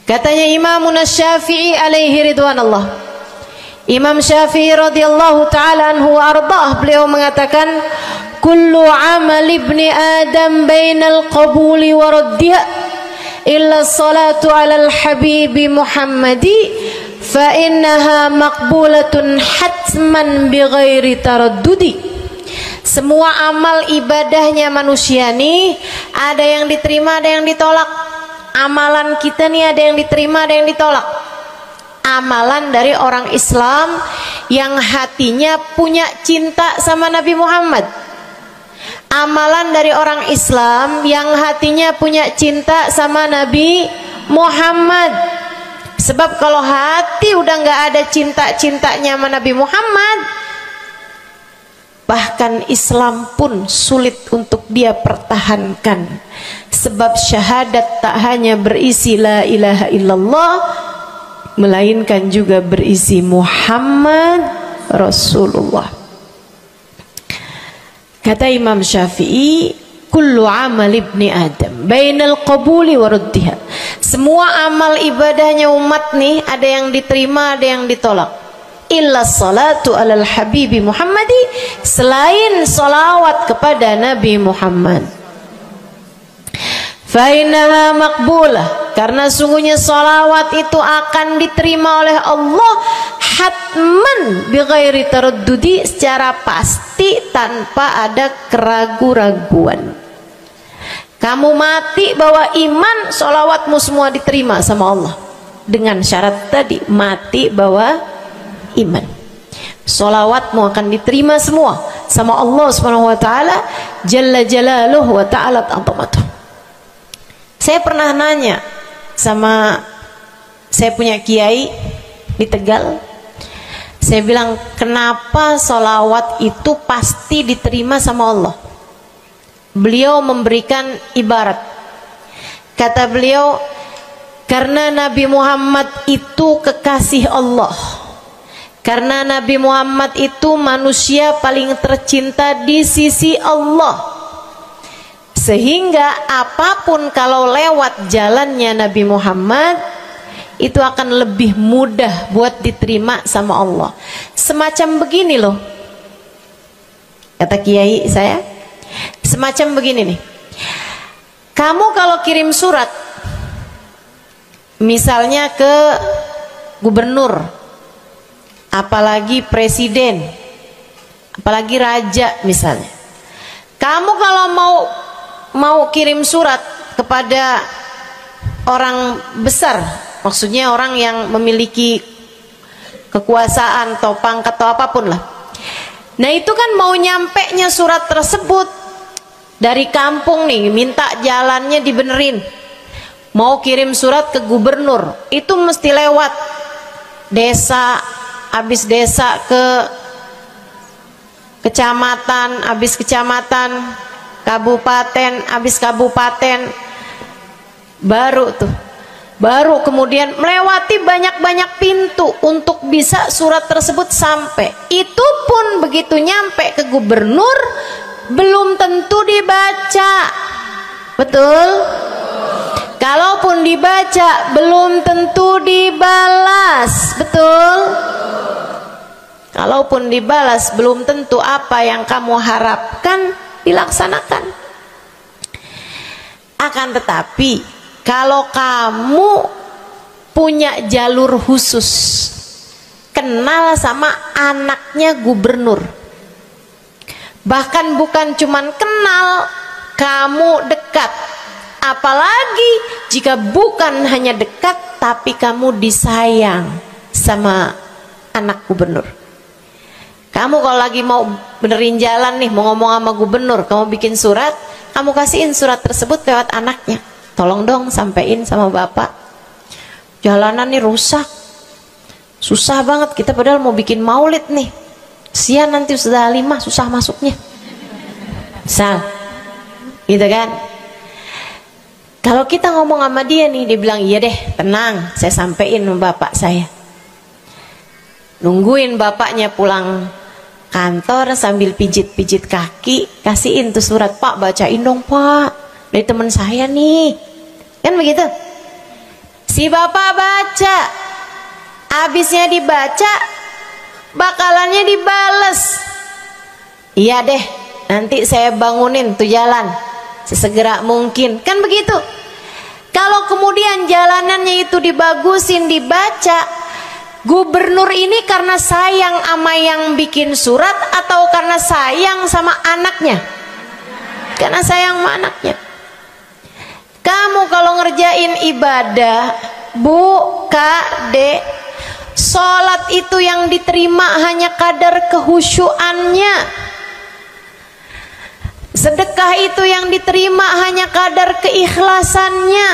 Katanya Imam Syafi'i alaihi ridwanullah, Imam Syafi'i radhiyallahu ta'ala anhu wa ardhah, beliau mengatakan, kullu amal ibni adam bainal qabuli wa raddiha illa salatu alal habibi Muhammadi fa innaha maqbulatun hatman bighairi taraddudi. Semua amal ibadahnya manusia nih ada yang diterima, ada yang ditolak. Amalan kita nih ada yang diterima, ada yang ditolak. Amalan dari orang Islam yang hatinya punya cinta sama Nabi Muhammad, amalan dari orang Islam yang hatinya punya cinta sama Nabi Muhammad. Sebab kalau hati udah nggak ada cinta-cintanya sama Nabi Muhammad, bahkan Islam pun sulit untuk dia pertahankan. Sebab syahadat tak hanya berisi la ilaha illallah, melainkan juga berisi Muhammad Rasulullah. Kata Imam Syafi'i, kullu amal ibni adam bainal qabuli wa raddiha. Semua amal ibadahnya umat nih ada yang diterima, ada yang ditolak. Illa salatu alal habibi Muhammadi, selain salawat kepada Nabi Muhammad. Fa innaha maqbulah, karena sungguhnya salawat itu akan diterima oleh Allah hatman bighairi taraddudi, secara pasti tanpa ada keraguan-raguan. Kamu mati bawa iman, salawatmu semua diterima sama Allah. Dengan syarat tadi, mati bawa iman, salawatmu akan diterima semua sama Allah Subhanahu wa taala jalla jalaluhu wa ta'ala azamatuh. Saya pernah nanya sama saya punya kiai di Tegal. Saya bilang, kenapa sholawat itu pasti diterima sama Allah? Beliau memberikan ibarat. Kata beliau, karena Nabi Muhammad itu kekasih Allah. Karena Nabi Muhammad itu manusia paling tercinta di sisi Allah. Sehingga apapun kalau lewat jalannya Nabi Muhammad, itu akan lebih mudah buat diterima sama Allah. Semacam begini loh, kata kiai saya, semacam begini nih. Kamu kalau kirim surat misalnya ke gubernur, apalagi presiden, apalagi raja misalnya, kamu kalau mau kirim surat kepada orang besar, maksudnya orang yang memiliki kekuasaan atau pangkat atau apapun lah. Nah itu kan mau nyampe nya surat tersebut dari kampung nih, minta jalannya dibenerin, mau kirim surat ke gubernur, itu mesti lewat desa, habis desa ke kecamatan, habis kecamatan, kabupaten, habis kabupaten, baru kemudian melewati banyak-banyak pintu untuk bisa surat tersebut sampai. Itu pun begitu nyampe ke gubernur belum tentu dibaca, betul? Kalaupun dibaca belum tentu dibalas, betul? Kalaupun dibalas belum tentu apa yang kamu harapkan dilaksanakan. Akan tetapi kalau kamu punya jalur khusus, kenal sama anaknya gubernur, bahkan bukan cuman kenal, kamu dekat, apalagi jika bukan hanya dekat tapi kamu disayang sama anak gubernur. Kamu kalau lagi mau benerin jalan nih, mau ngomong sama gubernur, kamu bikin surat, kamu kasihin surat tersebut lewat anaknya. Tolong dong sampein sama bapak, jalanan nih rusak, susah banget, kita padahal mau bikin maulid nih, sian nanti sudah 5 susah masuknya, misal gitu kan. Kalau kita ngomong sama dia nih, dia bilang iya deh, tenang, saya sampein sama bapak saya. Nungguin bapaknya pulang kantor sambil pijit-pijit kaki, kasihin tuh surat, Pak bacain dong Pak, dari teman saya nih, kan begitu. Si bapak baca, abisnya dibaca, bakalannya dibales, iya deh, nanti saya bangunin tuh jalan sesegera mungkin, kan begitu. Kalau kemudian jalanannya itu dibagusin, dibaca, gubernur ini karena sayang sama yang bikin surat atau karena sayang sama anaknya? Karena sayang sama anaknya. Kamu kalau ngerjain ibadah, Bu, Kak, Dek, sholat itu yang diterima hanya kadar kehusyuannya. Sedekah itu yang diterima hanya kadar keikhlasannya.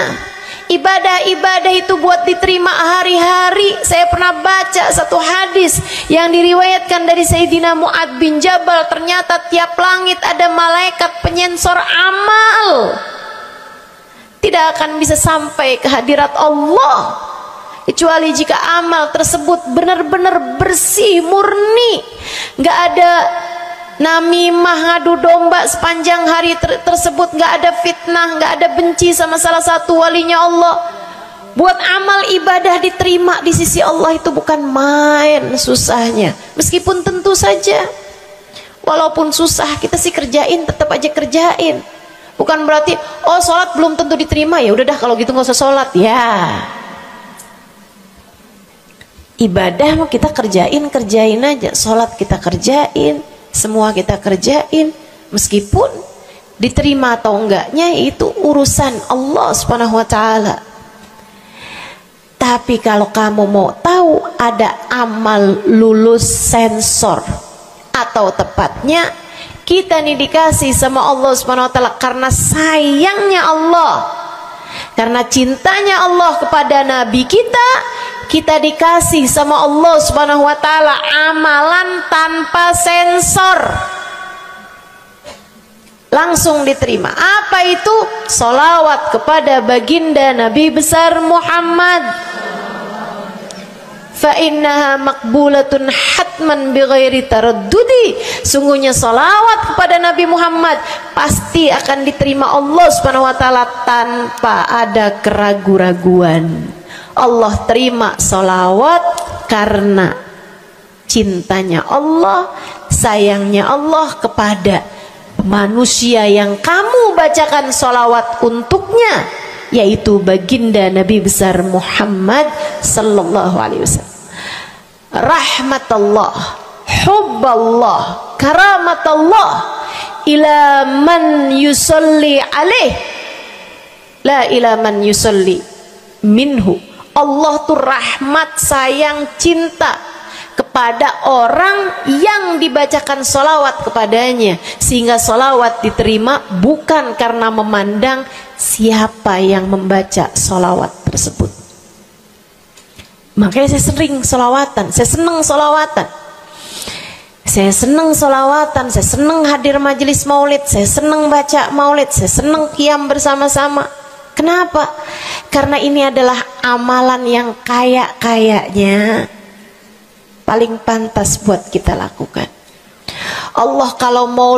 Ibadah-ibadah itu buat diterima hari-hari. Saya pernah baca satu hadis yang diriwayatkan dari Sayyidina Mu'ad bin Jabal. Ternyata tiap langit ada malaikat penyensor amal, tidak akan bisa sampai ke hadirat Allah kecuali jika amal tersebut benar-benar bersih, murni, nggak ada namimah, ngadu domba sepanjang hari tersebut, nggak ada fitnah, nggak ada benci sama salah satu walinya Allah. Buat amal ibadah diterima di sisi Allah itu bukan main susahnya. Meskipun tentu saja walaupun susah, kita sih kerjain, tetap aja kerjain. Bukan berarti oh sholat belum tentu diterima, ya udah dah kalau gitu nggak usah sholat. Ya, ibadah mau kita kerjain aja. Sholat kita kerjain, semua kita kerjain, meskipun diterima atau enggaknya itu urusan Allah Subhanahu wa taala. Tapi kalau kamu mau tahu, ada amal lulus sensor, atau tepatnya kita nih dikasih sama Allah Subhanahu wa taala karena sayangnya Allah, karena cintanya Allah kepada nabi kita. Kita dikasih sama Allah Subhanahu wa taala amalan tanpa sensor, langsung diterima. Apa itu? Sholawat kepada baginda Nabi besar Muhammad. Fa innaha maqbulatun hatman bighairi taraddudi. Sungguhnya sholawat kepada Nabi Muhammad pasti akan diterima Allah Subhanahu wa taala tanpa ada keraguan-raguan. Allah terima sholawat karena cintanya Allah, sayangnya Allah kepada manusia yang kamu bacakan sholawat untuknya, yaitu baginda Nabi besar Muhammad sallallahu alaihi wasallam. Rahmatullah, hubballah, karamatullah ila man yusalli alaih, la ila man yusalli minhu. Allah tuh rahmat, sayang, cinta kepada orang yang dibacakan sholawat kepadanya, sehingga sholawat diterima bukan karena memandang siapa yang membaca sholawat tersebut. Makanya saya sering sholawatan, saya senang sholawatan, saya senang sholawatan, saya senang hadir majelis maulid, saya senang baca maulid, saya senang qiyam bersama-sama. Kenapa? Karena ini adalah amalan yang kayaknya paling pantas buat kita lakukan. Allah kalau mau